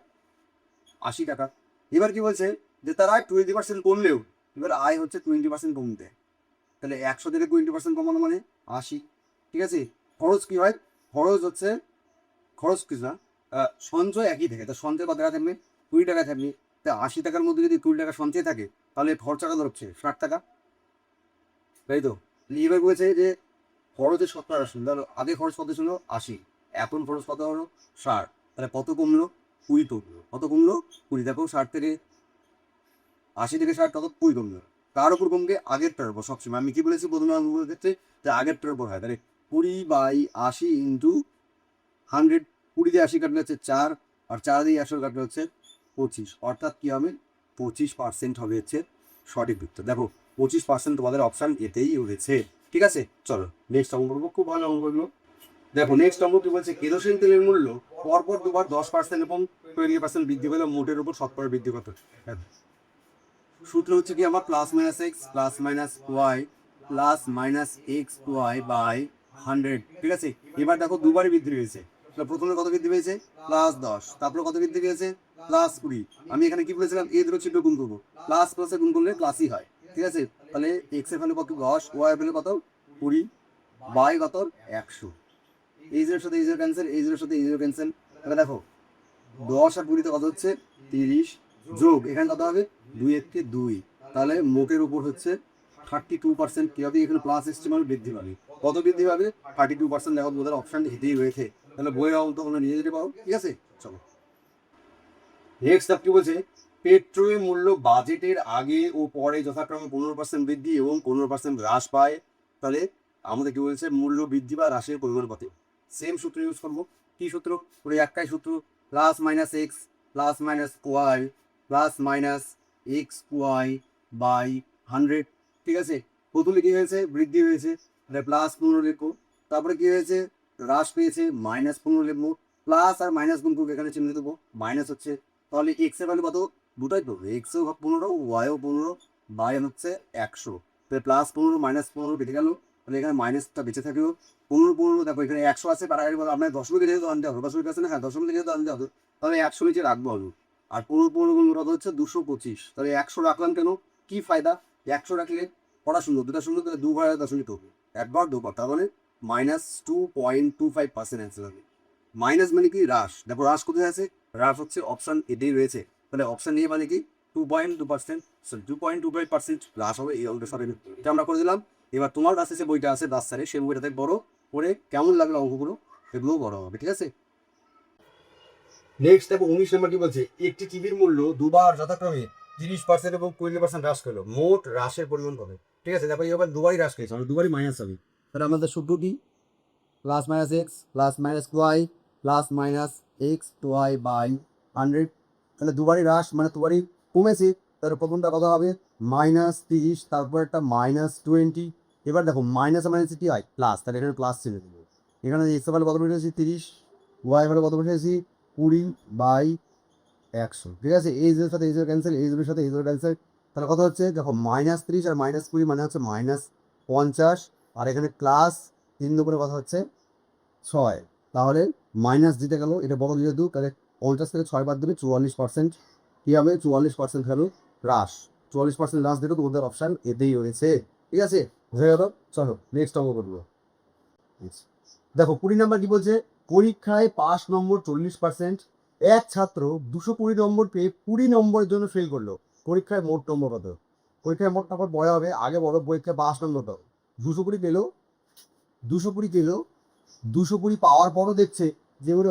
80 টাকা। এবার কি বলছে যে তার আয় 20% কমলেও, এবার আয় হচ্ছে 20% কমতে, তাহলে 100 থেকে 20% কমানো মানে 80। ঠিক আছে, খরচ কি হয়, খরচ হচ্ছে খরচ কিছু না, সঞ্চয় একই থাকে, তা সঞ্চয় কত টাকা থাকবে 20 টাকা থাকবে, তা 80 টাকার মধ্যে যদি 20 টাকা সঞ্চয় থাকে, তাহলে খরচ টাকা ধরছে 60 টাকা, তাই তো। এবার বলছে যে খরচের শতকরা আসুন, ধরো আগে খরচ কত ছিল 80, এখন খরচ কত হলো 60, তাহলে কত কমলো 20 কমলো, কত কমলো 20। দেখো 60 থেকে 80 থেকে 60 কত 20 কমলো। কার উপর কমবে? আগেরটার উপর সবসময়। আমি কি বলেছি প্রথমে অঙ্কের ক্ষেত্রে, যে আগেরটার উপর হয়। তাহলে 20/80 ইন্টু 100, 20 দিয়ে 80 কাটলে হচ্ছে 4, আর 4 দিয়ে 100 কাটলে হচ্ছে 25, অর্থাৎ কি হবে 25% হবে হচ্ছে সঠিক উত্তর। দেখো 25% তোমাদের অপশান এতেই রয়েছে। ঠিক আছে, চলো নেক্সট অঙ্ক করবো, খুব ভালো অঙ্ক করবো। দেখো নেক্সট অঙ্ক কি বলছে, কেরোসিন তেলের মূল্য পরপর দুবার 10% এবং 20% বৃদ্ধি পেলে মোটের উপর শতকরা বৃদ্ধি কত? সূত্র হচ্ছে কি আমার plus minus x plus minus y plus minus x y by 100। ঠিক আছে, এবার দেখো দুবারই বৃদ্ধি পেয়েছে। প্রথমে কত বৃদ্ধি পেয়েছে? +10। তারপরে কত বৃদ্ধি পেয়েছে? +20। আমি এখানে কি বলেছিলাম, এই দুটো চিহ্ন গুণ করবো, প্লাস প্লাসে গুণ করলে প্লাসই হয়। ঠিক আছে, তাহলে এক্স এর ভ্যালু কত 10, ওয়াই এর ভ্যালু কত 20, বাই কত 100। এই জিরোর সাথে এই জিরো ক্যান্সেল, এই জিরোর সাথে এই জিরো ক্যান্সেল। তাহলে দেখো 10 আর 20 কত হচ্ছে 30, যোগ এখানে কত হবে 2 একে 2, তাহলে মোটের উপর হচ্ছে 32%। কি হবে এখানে প্লাস এসছে মানে বৃদ্ধি পাবে। কত বৃদ্ধি পাবে? 32%। দেখো তোমাদের অপশন এতেই রয়েছে, তাহলে বইয়ের অঙ্ক তোমরা নিয়ে যেতে পারো। ঠিক আছে, চলো নেক্সট কি বলছে, পেট্রোলের মূল্য বাজেটের আগে ও পরে যথাক্রমে 15% বৃদ্ধি এবং 15% হ্রাস পায়। তাহলে আমাদের কি বলছে, মূল্য বৃদ্ধি বা হ্রাসের পরিমাণ কত? সেম সূত্র ইউজ করবো। কি সূত্র? ওই একটাই সূত্র, plus minus x plus minus y plus minus x y by 100। ঠিক আছে, প্রথমে কি হয়েছে? বৃদ্ধি হয়েছে, +15 লিখবো। তারপরে কি হয়েছে? হ্রাস পেয়েছে, -15 লিখবো। প্লাস আর মাইনাস গুণ করবো, এখানে চিহ্ন দেবো, মাইনাস হচ্ছে। তাহলে এক্স এর ভ্যালু কত? দুটাই তো, এক্সও 15 ওয়াইও 15, বাই হচ্ছে 100। তাহলে +15 -15 বেঁচে গেল, তাহলে এখানে মাইনাসটা বেঁচে থাকলো। 15 দেখো এখানে 100 আছে, আপনার দশমিকে যেহেতু আনতে হবে, দশমিক আছে না, হ্যাঁ দশমিকে যেহেতু আনতে হবে, তাহলে 100 নিচে রাখবো আমি। আর 15 গুণ কত হচ্ছে 225। তাহলে 100 রাখলাম কেন? কি ফায়দা? 100 রাখলে পড়া শূন্য, দুটা শূন্য, তাহলে দুবার দশমিক হবে, একবার দুবার, তার মানে -2.25% অ্যান্সার হবে। মাইনাস মানে কি? হ্রাস। দেখো হ্রাস কোথায় আছে? হ্রাস হচ্ছে অপশন এতেই রয়েছে। তাহলে অপশন এ মানে কি 2.2%, 2.25% হ্রাস হবে এই অঙ্কের সাথে। এটা আমরা করে দিলাম। এবার তোমার কাছে যে বইটা আছে দাস স্যারের, সেই বইটাতে বড় করে কেমন লাগলো অঙ্কগুলো, এগুলো বড় হবে। ঠিক আছে, নেক্সট দেখো 19 নম্বর কি বলছে, একটি টিভির মূল্য দুবার যথাক্রমে 30% এবং 20% হ্রাস করলো, মোট হ্রাসের পরিমাণ কত? ঠিক আছে, দেখো এবার দুবারই হ্রাস করেছে, মানে দুবারই মাইনাস হবে। তাহলে আমাদের সূত্র কি? Plus minus x plus minus y plus minus x y by 100। তাহলে দুবারই হ্রাস মানে দুবারই কমেছে, তাহলে প্রথমটা কত হবে -30, তারপর একটা -20। এবার দেখো মাইনাস মাইনাস কি হয়? প্লাস, তাহলে এখানে প্লাস ছিল। এখানে এক্স ভ্যালু কত বসেছি 30, ওয়াই ভ্যালু কত বসেছি 20/100। ঠিক আছে, এই জিরোর সাথে এই জিরো ক্যান্সেল, এই জিরোর সাথে এই জিরো ক্যান্সেল। তাহলে কত হচ্ছে? দেখো -30 আর -20 মানে হচ্ছে -50, আর এখানে প্লাস 3 দুগুণে কথা হচ্ছে 6। তাহলে মাইনাস দিতে গেল, এটা বড় দিয়ে 2, তাহলে 50 থেকে 6 বাদ দেবে 44%। কী হবে? 44% ভ্যালু হ্রাস। 44% হ্রাস দিলে তোমাদের অপশান এতেই রয়েছে। ঠিক আছে, হয়ে গেল। চলো নেক্সট অঙ্ক করবো। দেখো 20 নম্বর কি বলছে, পরীক্ষায় পাস নম্বর 40%, এক ছাত্র 220 নম্বর পেয়ে 20 নম্বরের জন্য ফেল করলো, পরীক্ষায় মোট নম্বর কত? পরীক্ষায় মোট নম্বর বড় হবে, আগে বড় পরীক্ষায় পাস নম্বর কত? 220 পেলো, 220 পেলো, 220 পাওয়ার পরও দেখছে যে ওরে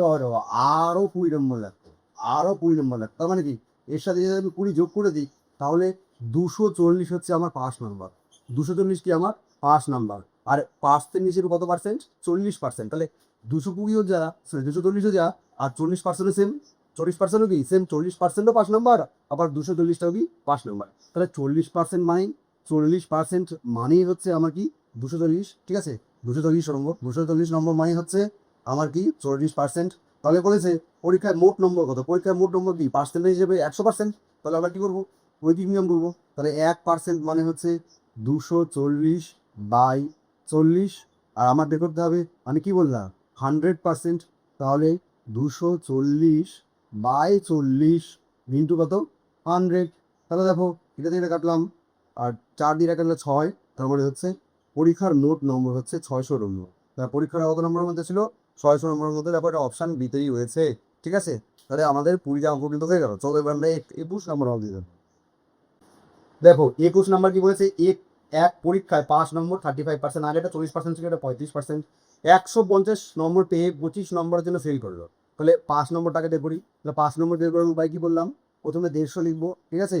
আরও 20 নম্বর লাগতো, আরও 20 নম্বর লাগতো। তার মানে কি, এর সাথে যদি আমি 20 যোগ করে দিই, তাহলে 240 হচ্ছে আমার পাস নাম্বার। 240 কি আমার পাস নাম্বার। আর পাসের নিচের কত পার্সেন্ট? 40%। তাহলে 220ও যা, 240ও যা, আর 40%ও সেম। 40%ও কি সেম, 40%ও পাস নাম্বার, আবার 240টাও কি পাস নাম্বার। তাহলে 40% মানে 40% মানেই হচ্ছে আমার কি 240। ঠিক আছে, 240 নম্বর মানে হচ্ছে আমার কি 40%। তাহলে বলেছে পরীক্ষায় মোট নম্বর কত? পরীক্ষায় মোট নম্বর কি পার্সেন্টেজ হিসেবে 100%। তাহলে আমরা কি করবো? ঐকিক নিয়ম করবো। তাহলে 1% মানে হচ্ছে 240/40, আর আমার বের করতে হবে, আমি কি বললাম 100%। তাহলে 240/40 ইন্টু কত 100। তাহলে দেখো এটা থেকে কাটলাম, আর 4 দিয়ে কাটলে 6, তার মানে হচ্ছে পরীক্ষার মোট নম্বর হচ্ছে 600 নম্বর। তার পরীক্ষার কত নম্বরের মধ্যে ছিল? 600 নম্বরের মধ্যে। তারপর এটা অপশান বিতেই রয়েছে। ঠিক আছে, তাহলে আমাদের 20টা অঙ্ক কিন্তু হয়ে গেল। চলো এবার আমরা 21 নম্বর অঙ্ক দিয়ে দেবো। দেখো 21 নম্বর কি বলেছে, এক পরীক্ষায় পাস নম্বর 35%, আগে এটা 40% ছিল, এটা 35%, 150 নম্বর পেয়ে 25 নম্বরের জন্য ফেল করলো, তাহলে 5 নম্বরটাকে বের করি। তাহলে 5 নম্বর বের করার উপায় কি বললাম, প্রথমে 150 লিখবো, ঠিক আছে।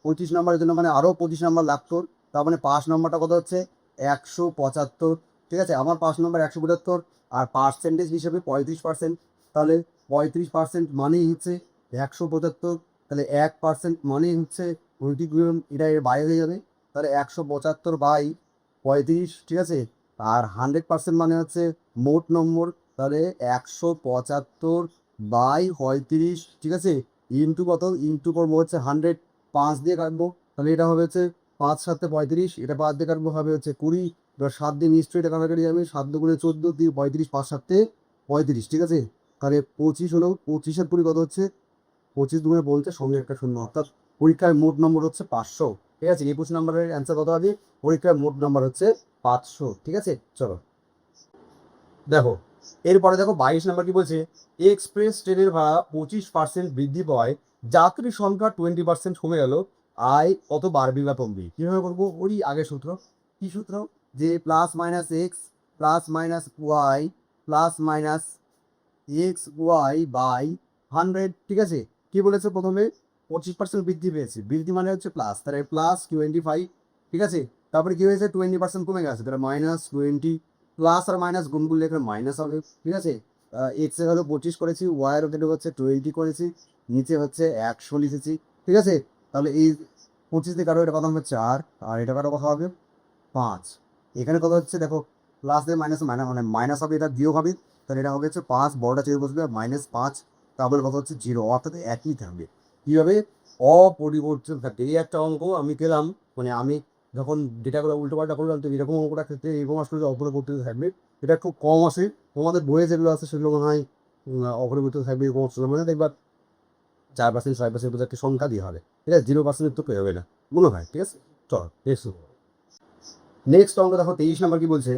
25 নম্বরের জন্য মানে আরও 25 নম্বর লাগতো, তার মানে 5 নম্বরটা কত হচ্ছে 175, ঠিক আছে। আমার 5 নম্বর 175 আর পার্সেন্টেজ হিসেবে 35%, তাহলে 35% মানেই হচ্ছে 175, তাহলে 1% মানেই হচ্ছে 20 গুণ এটা এর বাইরে হয়ে যাবে, তাহলে 175 বাই 35, ঠিক আছে। আর 100% মানে হচ্ছে মোট নম্বর, তাহলে 175 বাই 35, ঠিক আছে, ইন্টু কত, ইন্টু করবো হচ্ছে 100, 5 দিয়ে কাটবো, তাহলে এটা হবে হচ্ছে 5 7 35, এটা 5 দিয়ে কাটবো হবে হচ্ছে 20, এবার 7 দিয়ে নিশ্চয়ই এটা কাটাকাটি যাবে, 7 দুগুণে 14 দিয়ে 35, 5 7 35, ঠিক আছে। তাহলে 25 হলো, 25-এর 20 কত হচ্ছে, 25 দুগুণে বলতে সঙ্গে একটা শূন্য, অর্থাৎ পরীক্ষায় মোট নম্বর হচ্ছে 500, ঠিক আছে। 21 নম্বরের অ্যান্সার কত হবে, পরীক্ষায় মোট নম্বর হচ্ছে 500, ঠিক আছে। চলো দেখো, এরপরে দেখো 22 নম্বর কি বলছে, এক্সপ্রেস ট্রেনের ভাড়া 25% বৃদ্ধি পাওয়ায় যাত্রী সংখ্যা 20% কমে গেল, আয় কত বাড়বে বা কমবে, কীভাবে করবো, ওই আগের সূত্র। কি সূত্র, যে plus minus x plus minus y plus minus x y by 100, ঠিক আছে। কি বলেছে, প্রথমে 25% বৃদ্ধি পেয়েছে, বৃদ্ধি মানে হচ্ছে প্লাস, তাহলে প্লাস 25, ঠিক আছে। তারপরে কি হয়েছে 20% কমে গেছে, তাহলে মাইনাস 20, প্লাস আর মাইনাস গুণ করলে এখানে মাইনাস হবে, ঠিক আছে। এক্স এর হলো 25 করেছি, ওয়াই এর হচ্ছে 20 করেছি, নিচে হচ্ছে 100 লিখেছি, ঠিক আছে। তাহলে এই 25 দিয়ে কারো এটা কথা হবে 4, আর এটা কারো কথা হবে 5, এখানে কত হচ্ছে দেখো, প্লাস দিয়ে মাইনাস মাইনাস মানে মাইনাস হবে, এটা বিয়োগ হবে, তাহলে এটা হবে হচ্ছে 5, বড়টা চেয়ে বসবে, -5, তারপরে কত হচ্ছে 0, অর্থাৎ একই থাকবে। কীভাবে, অপরিবর্তিত থাকবে। এই একটা অঙ্ক আমি পেলাম, মানে আমি যখন ডেটাগুলো উল্টো পাল্টা করলাম, তো এরকম অঙ্কটা ক্ষেত্রে এরকম আসলে অপরিবর্তিত থাকবে, এটা খুব কম আসে। তোমাদের বইয়ে যেগুলো আছে সেগুলো মনে হয় অপরিবর্তিত থাকবে এরকম আসলে, মানে দেখবা 4% 6% বোঝা একটা সংখ্যা দিয়ে হবে, ঠিক আছে, 0% তো পেয়ে হবে না মনে হয়, ঠিক আছে। চলো নেক্সট অঙ্ক দেখো 23 নম্বর কি বলছে,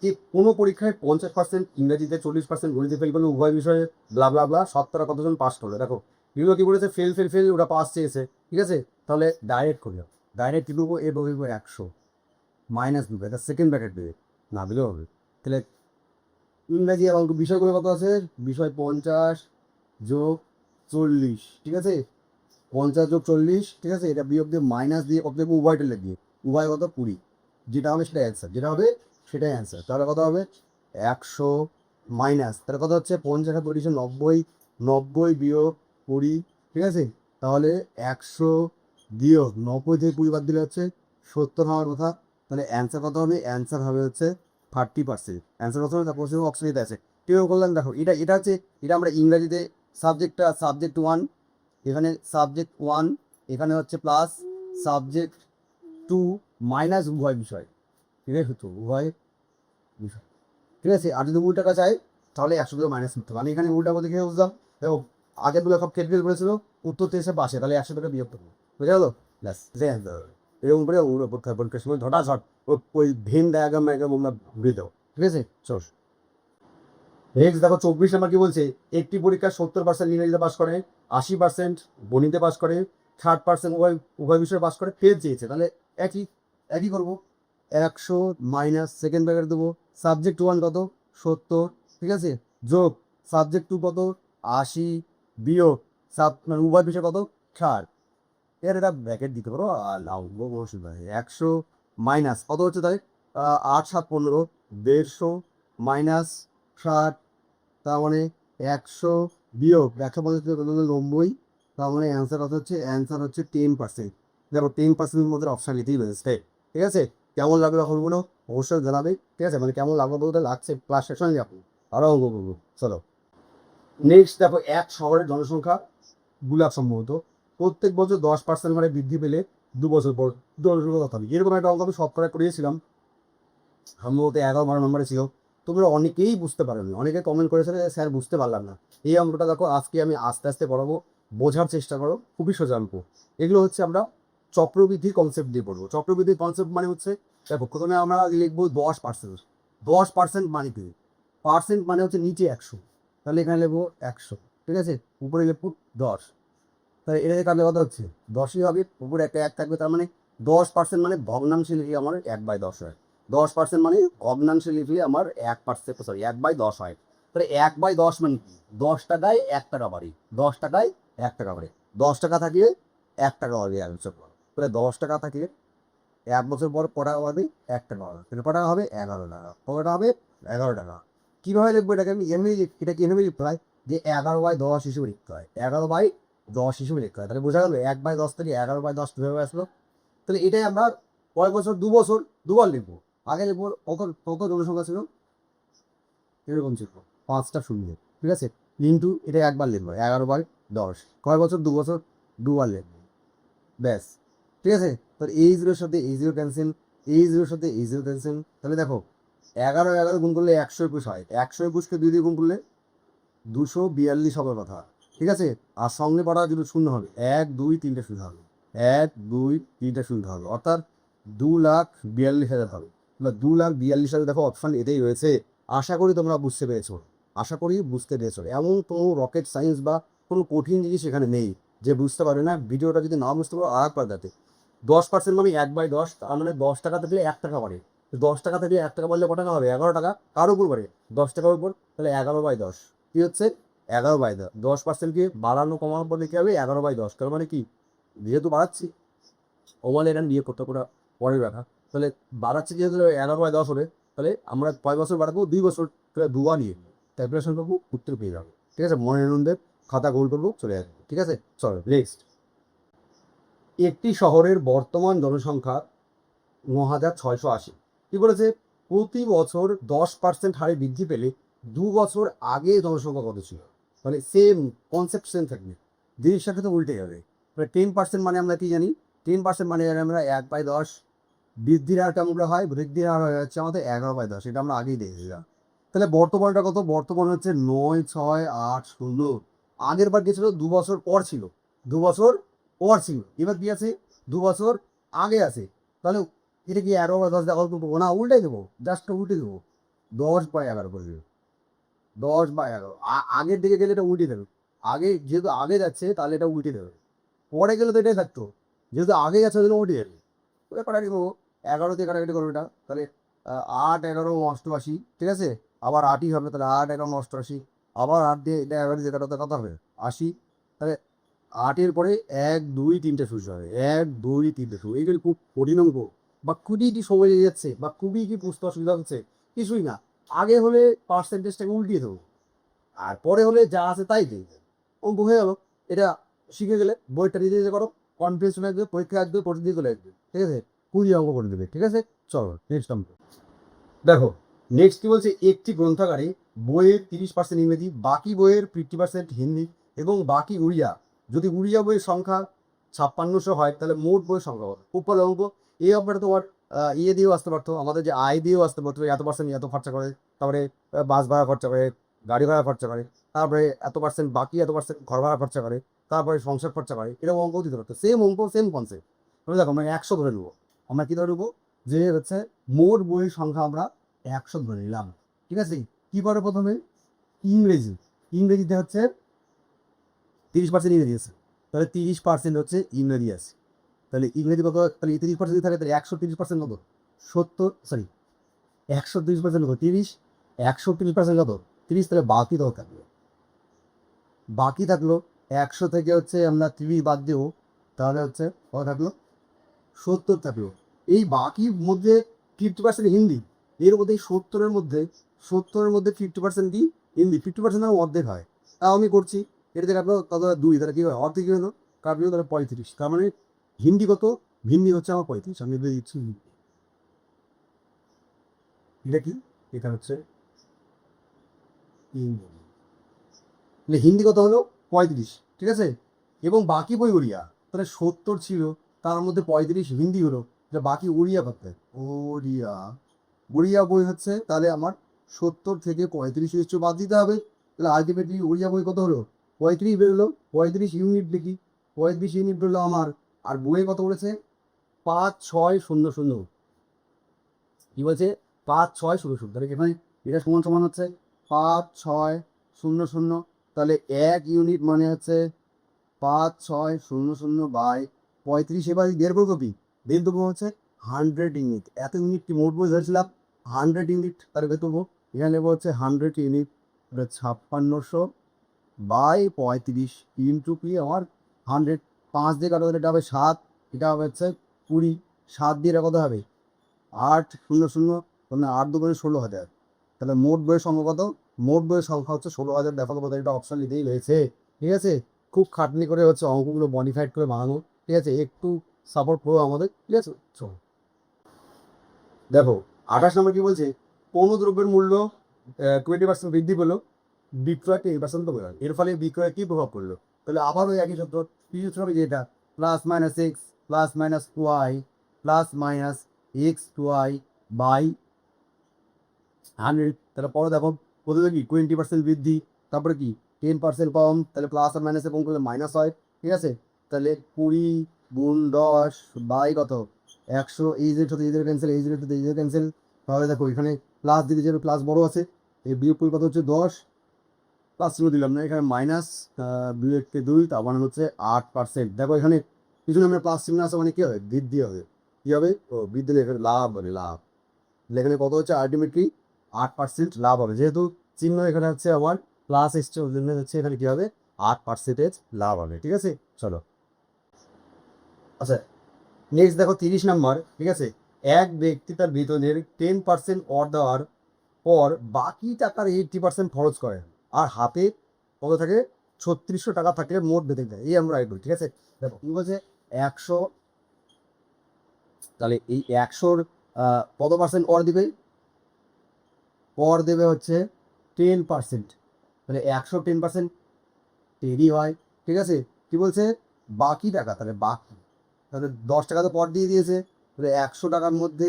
যে কোনো পরীক্ষায় 50% ইংরেজিতে, 40% গণিতে ফেল করলে উভয় বিষয়ে ব্লা ব্লা ব্লা, শতকরা কতজন পাস করবে। দেখো এগুলো কি বলেছে, ফেল ফেল ফেল, ওরা পাস চেয়েছে, ঠিক আছে। তাহলে ডাইরেক্ট করি, ডাইরেক্ট কি করবো, এ বলবো 100 মাইনাস দেবে, এটা সেকেন্ড ব্র্যাকেট দেবে, না দিলেও হবে। তাহলে ইংরাজি এবং বিষয়গুলো কত আছে, বিষয় 50 যোগ 40, ঠিক আছে, 50 যোগ 40, ঠিক আছে, এটা বিয়োগ দিয়ে মাইনাস দিয়ে কত দেবো, উভয়টা লিখবি, উভয় কত 20, যেটা হবে সেটা অ্যান্সার, যেটা হবে সেটাই অ্যান্সার। তাহলে কত হবে 100 মাইনাস, তাহলে কত হচ্ছে 50 আর 20 90, 90 বিয়োগ 20, ঠিক আছে। তাহলে 100 বিয়োগ 90 থেকে 20 বাদ দিলে হচ্ছে 70 হওয়ার কথা, তাহলে অ্যান্সার কত হবে, অ্যান্সার হবে হচ্ছে 30%। অ্যান্সার কত হবে, তারপর অপশন দিতে আছে, কীভাবে করলাম দেখো, এটা হচ্ছে, এটা আমরা ইংরাজিতে সাবজেক্ট 1, এখানে সাবজেক্ট 1, এখানে হচ্ছে প্লাস সাবজেক্ট 2 মাইনাস উভয় বিষয়, ঠিক আছে, তো উভয় বিষয়, ঠিক আছে। আর যদি উল্টা টাকা চাই তাহলে 100 থেকে মাইনাস করতে হবে, আমি এখানে উল্টা করতে গিয়ে বুঝলাম, দেখো আগের দুটো সব কেটে করেছিল, উত্তর তো এসে পাশে, তাহলে 100 টাকা বিয়োগ করবো, বুঝে গেলো, ব্যাস এরকম করে পরীক্ষার সময় ঝটাঝট ওই ভেন ডায়াগ্রাম আমরা ঘুরে দেবো, ঠিক আছে। চল নেক্সট দেখো 24 নম্বর কি বলছে, একটি পরীক্ষা 70% ইংরেজিতে পাস করে, 80% গণিতে পাস করে, 30% উভয় উভয় বিষয়ে পাস করে, ফেল চেয়েছে, তাহলে একই একই করবো, 100 মাইনাস সেকেন্ড ব্র্যাকেট দেবো, সাবজেক্ট 1 কত 70, ঠিক আছে, যোগ সাবজেক্ট 2 কত 80, বিয়োগ মানে উভয় বিষয় কত 60, এর এটা ব্র্যাকেট দিতে পারো, আর নাও 100 মাইনাস কত হচ্ছে, তাই 8 7 15, 150 মাইনাস 60, তার মানে 100 বিয়োগ 150 থেকে 90, তার মানে অ্যান্সার কত হচ্ছে, অ্যান্সার হচ্ছে 10%। দেখো 10%-এর মধ্যে অপশান নিতেই রয়েছে, ঠিক আছে। কেমন লাগবে এখনগুলো অবশ্যই জানাবে, ঠিক আছে, মানে কেমন লাগবে বলতে লাগছে ক্লাস সেকশনে যাবো আরও অঙ্ক করবো। চলো নেক্সট দেখো, এক শহরের জনসংখ্যা গুলাব সম্ভবত প্রত্যেক বছর 10% মানে বৃদ্ধি পেলে 2 বছর পর জনসংখ্যা কত হবে, এরকম একটা অঙ্ক আমি শতকরা করিয়েছিলাম, সম্ভবত 11-12 নম্বরে ছিল। তোমরা অনেকেই বুঝতে পারোনি, অনেকে কমেন্ট করেছে যে স্যার বুঝতে পারলাম না। এই অঙ্কটা দেখো আজকে আমি আস্তে আস্তে পড়াবো, বোঝার চেষ্টা করো, খুবই সোজা অঙ্ক। এগুলো হচ্ছে আমরা চক্রবৃদ্ধির কনসেপ্ট দিয়ে পড়বো। চক্রবৃদ্ধির কনসেপ্ট মানে হচ্ছে, দেখো প্রথমে আমরা লিখবো 10%, 10% মানে কি, পার্সেন্ট মানে হচ্ছে নিচে 100, তাহলে এখানে লিখবো 100, ঠিক আছে, উপরে লিখবো 10, তাহলে এটা কাটলে কত হচ্ছে 10ই হবে, উপরে একটা 1 থাকবে, তার মানে 10% মানে ভগ্নাংশে লিখে আমার 1/10 হয়, 10% মানে ভগ্নাংশে লিখলে আমার 1%, সরি 1/10 হয়, তাহলে 1/10 মানে কি? 10 টাকায় 1 টাকা বাড়ি, 10 টাকায় 1 টাকা বাড়ি, 10 টাকা থাকলে 1 টাকা বাড়ি অ্যান্সার করো। তাহলে 10 টাকা থাকলে 1 বছর পর ক টাকা বাড়বে? 1 টাকা বাড়বে। তাহলে ক টাকা হবে? 11 টাকা। কত টাকা হবে? 11 টাকা। কীভাবে লিখবো এটাকে? আমি এমনি এটাকে এভাবে লিখতে হয় যে 11/10 হিসেবে লিখতে হয়, 11/10 হিসেবে লিখতে হয়। তাহলে বোঝা গেল 1/10 থেকে 11/10 কীভাবে আসলো। তাহলে এটাই আমরা কয় বছর? 2 বছর, দুবার লিখবো। আগে লিখবো কত কত জনসংখ্যা ছিল, এরকম ছিল 5টা শূন্য, ঠিক আছে, ইন্টু এটা একবার লিখবো 11/10, কয় বছর? 2 বছর, দুবার লিখবো, ব্যাস, ঠিক আছে। তাহলে এই জিরোর সাথে এই জিরো ক্যান্সেল, এই জিরোর সাথে এই জিরো ক্যান্সেল। তাহলে দেখো 11 গুণ করলে 121 হয়, 121কে 2 দিয়ে গুণ করলে 242 হবার কথা, ঠিক আছে। আর সঙ্গে পড়া যদি শূন্য হবে, 1 2 3টে শূন্য হবে, 1 2 3টে শূন্য হবে, অর্থাৎ 2,42,000 হবে। 2,42,000 দেখো অপশান এতেই রয়েছে। আশা করি তোমরা বুঝতে পেরেছো, আশা করি বুঝতে পেরেছো। এমন কোনো রকেট সায়েন্স বা কোনো কঠিন জিনিস এখানে নেই যে বুঝতে পারবে না। ভিডিওটা যদি না বুঝতে পারো আর একবার দেখে 10% মানে 1/10, তার মানে 10 টাকা থেকে 1 টাকা বাড়ে। 10 টাকা থেকে 1 টাকা বাড়লে ক টাকা হবে? 11 টাকা। কার উপর বাড়ে? 10 টাকার উপর। তাহলে 11/10 কি হচ্ছে? 11/10। 10%কে বাড়ানো কমানোর পর লিখে হবে 11/10। তার মানে কি, যেহেতু বাড়াচ্ছি ও মানে এটা বিয়ে করতে পুরো পরের রাখা, তাহলে বাড়াচ্ছি যেহেতু 11/10 হবে, তাহলে আমরা কয় বছর বাড়াবো? 2 বছর। তাহলে দুয়া নিয়ে ক্যালকুলেশন করবো, উত্তর পেয়ে যাবো, ঠিক আছে। মনে আনন্দে খাতা গোল করবো, চলে আসবো, ঠিক আছে। চলো নেক্সট। একটি শহরের বর্তমান জনসংখ্যা 9,680। কি বলেছে? প্রতি বছর 10% হারে বৃদ্ধি পেলে 2 বছর আগে জনসংখ্যা কত ছিল? মানে সেম কনসেপ্ট সেম থাকবে, জিনিসটার সাথে তো উল্টে যাবে। মানে 10% মানে আমরা কি জানি? 10% মানে জানি আমরা 1/10, বৃদ্ধির হার কেমন করে হয়? বৃদ্ধির হার হয়ে যাচ্ছে আমাদের 11/10, এটা আমরা আগেই দেখেছিলাম। তাহলে বর্তমানটা কত? বর্তমান হচ্ছে 9,680। আগের বার গেছিল 2 বছর পর ছিল, 2 বছর পর ছিল, এবার কি আছে? 2 বছর আগে আছে। তাহলে এটা কি 11/10 দেখা দেবো না? উল্টাই দেবো, জাস্ট উল্টে দেবো, 10/11 করে দেবো, 10/11। আগের দিকে গেলে এটা উল্টে দেবে, আগে যেহেতু আগে যাচ্ছে তাহলে এটা উল্টে দেবে, পরে গেলে তো এটাই থাকতো, যেহেতু আগে যাচ্ছে ওই জন্য উল্টে যাবে। ওটা কাটাকাটি করবো, 11 দিয়ে কাটাকাটি করবো এটা, তাহলে 8 11 88, ঠিক আছে, আবার 8ই হবে, তাহলে 8 11 88, আবার 8 দিয়ে এটা 11 দিয়ে কাটাতে কত হবে? 80। তাহলে 8-এর পরে 1 2 3টে সূর্য হবে, 1 2 3টে সূর্য। এইগুলি খুব কঠিন অঙ্ক বা খুবই কি সময় লেগে যাচ্ছে বা খুবই কি বুঝতে অসুবিধা হচ্ছে? কিছুই না। আগে হলে পার্সেন্টেজটাকে উল্টিয়ে দেবো, আর পরে হলে যা আছে তাই দিয়ে দেবো, অঙ্ক হয়ে গেলো। এটা শিখে গেলে বইটা নিজে নিজে করো, কনফিডেন্স চলে আসবে, পরীক্ষা আসবে, প্রতিদিন চলে আসবে, ঠিক আছে, কুড়ি অঙ্ক করে দেবে, ঠিক আছে। চলো নেক্সট অঙ্ক দেখো। নেক্সট কি বলছে? একটি গ্রন্থাগারে বইয়ের 30% ইংরেজি, বাকি বইয়ের 50% হিন্দি এবং বাকি উড়িয়া। যদি উড়িয়া বইয়ের সংখ্যা 5600 হয় তাহলে মোট বইয়ের সংখ্যা কত? খুব ভালো অঙ্ক। এই অঙ্কটা তোমার ইয়ে দিয়েও আসতে পারতো, আমাদের যে আয় দিয়েও আসতে পারতো, এত পার্সেন্ট এত খরচা করে, তারপরে বাস ভাড়া খরচা করে, গাড়ি ভাড়া খরচা করে, তারপরে এত পার্সেন্ট বাকি, এত পার্সেন্ট ঘর ভাড়া খরচা করে, তারপরে সংসার খরচা করে, এরকম অঙ্ক দিতে পারতো। সেম অঙ্ক, সেম কনসেপ্ট। তবে দেখো আমরা 100 ধরে নেবো। আমরা কী ধরে নেবো? যে হচ্ছে মোট বইয়ের সংখ্যা আমরা 100 ধরে নিলাম, ঠিক আছে। কী করে? প্রথমে ইংরেজি, ইংরেজিতে হচ্ছে 30% ইংরেজি আছে, তাহলে 30% হচ্ছে ইংরেজি আছে। তাহলে ইংরেজি কত? তাহলে 30% যদি থাকে তাহলে 130% কত? 70, সরি 130% কত? 30, 130% কত? 30। তাহলে বাকি কত থাকলো? বাকি থাকলো 100 থেকে হচ্ছে আমরা 30 বাদ দেবো, তাহলে হচ্ছে কত থাকলো? 70 থাকলো। এই বাকির মধ্যে 50% হিন্দি, এর মধ্যে 70-এর মধ্যে 50% কি? হিন্দি। 50% অর্ধেক হয়, তাও আমি করছি। এটা থেকে আপনার কত? 2, তাহলে কী হয়? অর্ধেক কী হলো? কাটলো, তাহলে 35। তার মানে হিন্দি কত? হিন্দি হচ্ছে আমার 35, আমি দিয়ে দিচ্ছি। এটা কি? এটা হচ্ছে ইংরেজি। তাহলে হিন্দি কত হলো? 35, ঠিক আছে। এবং বাকি বই উড়িয়া, তাহলে 70 ছিল, তার মধ্যে 35 হিন্দি হলো, তাহলে বাকি উড়িয়া কত? উড়িয়া, উড়িয়া বই হচ্ছে, তাহলে আমার 70 থেকে 35 নিশ্চয় বাদ দিতে হবে। তাহলে আলটিমেটলি উড়িয়া বই কত হলো? 35 বেরোলো। 35 ইউনিট দেখি, 35 ইউনিট বেরোলো আমার। আর বইয়ে কত বলেছে? 5600। কী বলছে? 5600। তাহলে এখানে এটা সমান সমান হচ্ছে 5600। তাহলে 1 ইউনিট মানে হচ্ছে 5600/35। এবার বের করবো কি? বের দেবো হচ্ছে 100 ইউনিট। এত ইউনিট কি মোট বই ধরেছিলাম? 100 ইউনিট, তাহলে বের করবো, এখানে নেবো হচ্ছে 100 ইউনিট। এটা 5600 বাই 35 ইন্টু কি আমার 100, 5 দিয়ে কাটো, এটা হবে 7, এটা হবে হচ্ছে 20, 7 দিয়ে এটা কত হবে 8, 0 0 মানে 8 2 16,000। তাহলে মোট বইয়ের সংখ্যা কত? মোট বইয়ের সংখ্যা হচ্ছে 16,000। দেখো তো এটা অপশন নিতেই রয়েছে, ঠিক আছে। খুব খাটনি করে হচ্ছে অঙ্কগুলো মডিফাইড করে বানানো, ঠিক আছে, একটু সাপোর্ট করো আমাদের, ঠিক আছে। চলো দেখো 28 নম্বর কি বলছে, কোনো দ্রব্যের মূল্য 20% বৃদ্ধি পেলো, বিক্রয় 10% কমে গেল, এর ফলে বিক্রয় কি প্রভাব পড়লো? তাহলে আবার ওই একই শব্দ কিছু হবে, যেটা plus minus x plus minus y plus minus x y by 100। তাহলে পরে দেখো প্রথমে কি 20% বৃদ্ধি, তারপরে কি 10% কম, তাহলে প্লাস আর মাইনাসে কম করলে মাইনাস হয়, ঠিক আছে। তাহলে 20 গুণ 10 বাই কত 100, এই যে সাথে এই যে ক্যান্সেল, এই যে সাথে এই যে ক্যান্সেল, তাহলে দেখো এখানে প্লাস দিতে যাবে, প্লাস বড় আছে, এই বিয়োগ কত হচ্ছে 10, প্লাস চিহ্ন দিলাম না, এখানে মাইনাস 2 তার মানে হচ্ছে 8%। দেখো এখানে কিছু আমরা প্লাস চিহ্ন আছে মানে কি হবে, বৃদ্ধি হবে, কি হবে, ও বৃদ্ধি হলে এখানে লাভ হবে, লাভ। এখানে কত হচ্ছে আলটিমেটলি 8% লাভ হবে, যেহেতু চিহ্ন এখানে হচ্ছে আমার প্লাস এসছে, ওই জন্য হচ্ছে এখানে কি হবে 8% লাভ হবে, ঠিক আছে। চলো আচ্ছা নেক্সট দেখো 30 নম্বর, ঠিক আছে। এক ব্যক্তি তার বেতনের 10% অর দেওয়ার পর বাকি টাকার 80% খরচ করে, আর হাতে কত থাকে 3600 টাকা থাকলে মোট বেতন দেয়, এই আমরা রাইট করি, ঠিক আছে। দেখো কি বলছে 100, তাহলে এই 100-র কত পার্সেন্ট কর দিবে, কর দেবে হচ্ছে 10%, তাহলে 100 10% টেরই হয়, ঠিক আছে। কি বলছে বাকি টাকা, তাহলে বাকি, তাহলে 10 টাকা তো কর দিয়ে দিয়েছে, তাহলে 100 টাকার মধ্যে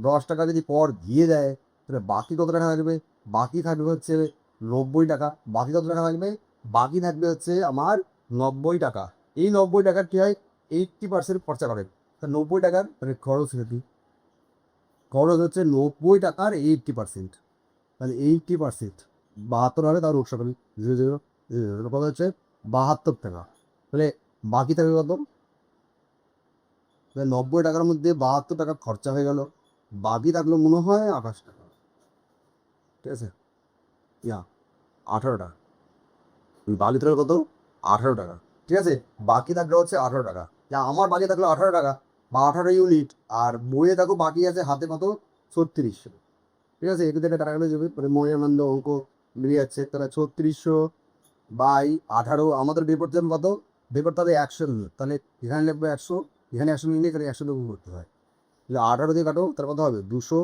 10 টাকা যদি কর দিয়ে দেয়, তাহলে বাকি কত টাকা থাকবে, বাকি থাকবে হচ্ছে 90 টাকা। বাকি কত টাকা থাকবে, বাকি থাকবে হচ্ছে আমার 90 টাকা। এই 90 টাকার কী হয় 80% খরচা করে, তা 90 টাকার মানে খরচ রেখি, খরচ হচ্ছে 90 টাকার 80%, তাহলে 80% 72 হবে, তার রোকসা করি 0 0 কত হচ্ছে 72 টাকা। তাহলে বাকি থাকবে কত, 90 টাকার মধ্যে 72 টাকা খরচা হয়ে গেল, বাকি থাকলো মনে হয় 28 টাকা, ঠিক আছে, ইয়া 18 টাকা, বাকি থাকলো কত 18 টাকা, ঠিক আছে। বাকি থাকলো হচ্ছে 18 টাকা, যা আমার বাকি থাকলো 18 টাকা বা 18 ইউনিট, আর বইয়ে দেখো বাকি আছে হাতে কত 3600, ঠিক আছে। একটু একটা টাকা যাবে মানে মনে আনন্দ অঙ্ক বেরিয়ে যাচ্ছে, তাহলে 3600 বাই 18, আমাদের বের করতে হবে কত, বের করতে হবে 100, তাহলে এখানে লিখবে 100, এখানে 100 নিলে এখানে 100 যোগ করতে হয়, তাহলে 18 দিয়ে কাটো, তার কত হবে 200,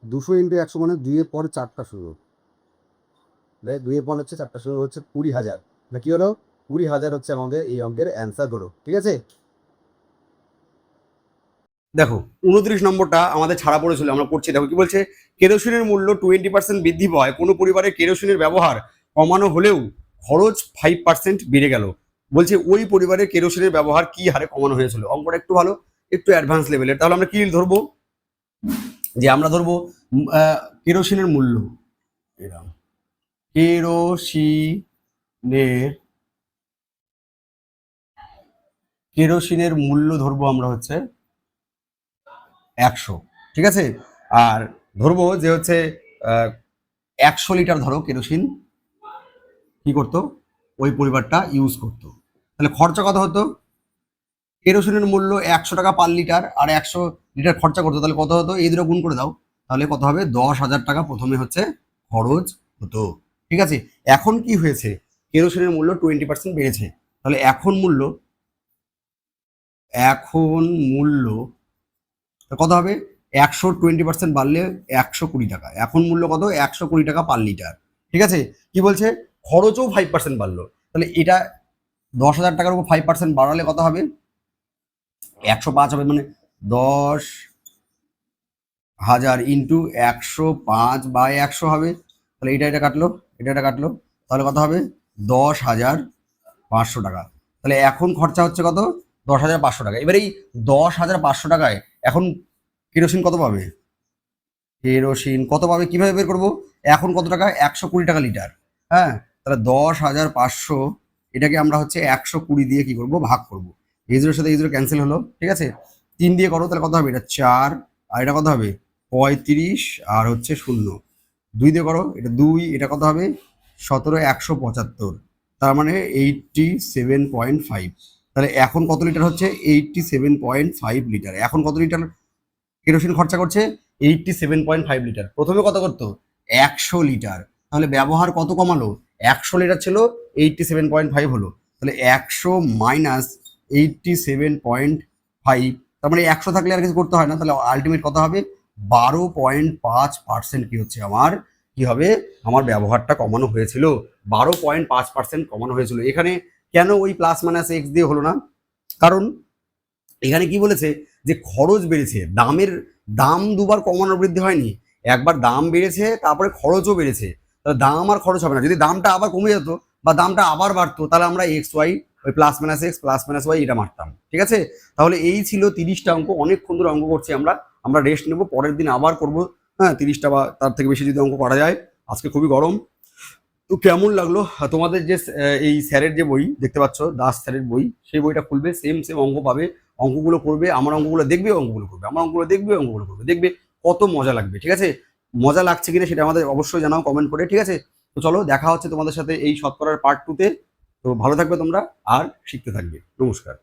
200 ইন্টু 100 মানে 2-এর পরে 4টা শুরু, 2-এর পরে হচ্ছে 4টা শুরু হচ্ছে 20,000, না কি হলো 20,000 হচ্ছে আমাদের এই অঙ্কের অ্যান্সার হলো, ঠিক আছে। দেখো 29 নম্বরটা আমাদের ছাড়া পড়েছিল, আমরা পড়ছি। দেখো কি বলছে, কেরোসিনের মূল্য 20% বৃদ্ধি পাওয়ায় কোনো পরিবারের কেরোসিনের ব্যবহার কমানো হলেও খরচ 5% বেড়ে গেল। বলছে ওই পরিবারের কেরোসিনের ব্যবহার কি হারে কমানো হয়েছিল। অঙ্কটা একটু ভালো, একটু অ্যাডভান্স লেভেলের। তাহলে আমরা কি ধরবো, যে আমরা ধরবো কেরোসিনের মূল্য, এরকম কেরোসিনের কেরোসিনের মূল্য ধরবো আমরা হচ্ছে 100, ঠিক আছে। আর ধরবো যে হচ্ছে 100 লিটার ধরো কেরোসিন কি করতো ওই পরিবারটা ইউজ করতো, তাহলে খরচা কত হতো, কেরোসিনের মূল্য 100 টাকা পার লিটার আর 100 লিটার খরচা করতো, তাহলে কত হতো, এই দুটো গুণ করে দাও, তাহলে কত হবে 10,000 টাকা প্রথমে হচ্ছে খরচ হতো, ঠিক আছে। এখন কি হয়েছে, কেরোসিনের মূল্য 20% বেড়েছে, তাহলে এখন মূল্য কত হবে, 100 20% বাড়লে 120 টাকা, এখন মূল্য কত 120 টাকা পার লিটার, ঠিক আছে। কি বলছে খরচও 5% বাড়লো, তাহলে এটা 10,000 টাকার উপর 5% বাড়ালে কত হবে, 105 হবে, মানে 10,000 ইন্টু 105/100 হবে, তাহলে এটা কাটলো, এটা কাটলো, তাহলে কত হবে 10,500 টাকা। তাহলে এখন খরচা হচ্ছে কত 10,500 টাকা। এবার এই 10,500 টাকায় এখন কেরোসিন কত পাবে, কেরোসিন কত পাবে কিভাবে বের করবো, এখন কত টাকা 120 টাকা লিটার, হ্যাঁ। তাহলে 10,500 এটাকে আমরা হচ্ছে 120 দিয়ে কি করব ভাগ করব, এই জিরোর সাথে এই জিরো ক্যান্সেল হলো, ঠিক আছে। 3 দিয়ে করো, তাহলে কত হবে, এটা 4, আর এটা কত হবে 35, আর হচ্ছে 0, 2 দিয়ে করো, এটা 2, এটা কত হবে 17,175, তার মানে 87.5। তাহলে এখন কত লিটার হচ্ছে? 87.5 লিটার। এখন কত লিটার কেরোসিন খরচা করছে? 87.5 লিটার। প্রথমে কত করতো? 100 লিটার। তাহলে ব্যবহার কত কমালো? 100 লিটার ছিল, 87.5 হলো। তাহলে 100 মাইনাস 87.5, তার মানে 100 থাকলে আর কিছু করতে হয় না। তাহলে আলটিমেট কত হবে? 12.5% কি হচ্ছে আমার, কি হবে, আমার ব্যবহারটা কমানো হয়েছিল। 12.5% কমানো হয়েছিল। এখানে কেন ওই প্লাস মাইনাস এক্স দিয়ে হলো না? কারণ এখানে কি বলেছে যে খরচ বেড়েছে, দাম দুবার কমানোর বৃদ্ধি হয়নি, একবার দাম বেড়েছে তারপরে খরচও বেড়েছে। তাহলে দাম আর খরচ হবে না। যদি দামটা আবার কমে যেত বা দামটা আবার বাড়তো, তাহলে আমরা এক্স ওয়াই, ওই plus minus x plus minus y এটা মারতাম। ঠিক আছে, তাহলে এই ছিল 30টা অঙ্ক। অনেকক্ষণ ধরে অঙ্ক করছি আমরা রেস্ট নেবো, পরের দিন আবার করবো। হ্যাঁ, 30টা বা তার থেকে বেশি যদি অঙ্ক করা যায়। আজকে খুবই গরম। তো কেমন লাগলো তোমাদের যে এই স্যারের যে বই দেখতে পাচ্ছ, দাস স্যারের বই, সেই বইটা খুলবে, সেম সেম অঙ্ক পাবে, অঙ্কগুলো করবে, আমার অঙ্কগুলো দেখবে, অঙ্কগুলো করবে, আমার অঙ্কগুলো দেখবে, অঙ্কগুলো করবে, দেখবে কত মজা লাগবে। ঠিক আছে, মজা লাগছে কিনা সেটা আমাদের অবশ্যই জানাও কমেন্ট করে। ঠিক আছে, তো চলো দেখা হচ্ছে তোমাদের সাথে এই শতকরার পার্ট 2-তে। তো ভালো থাকবে তোমরা আর শিখতে থাকবে। নমস্কার।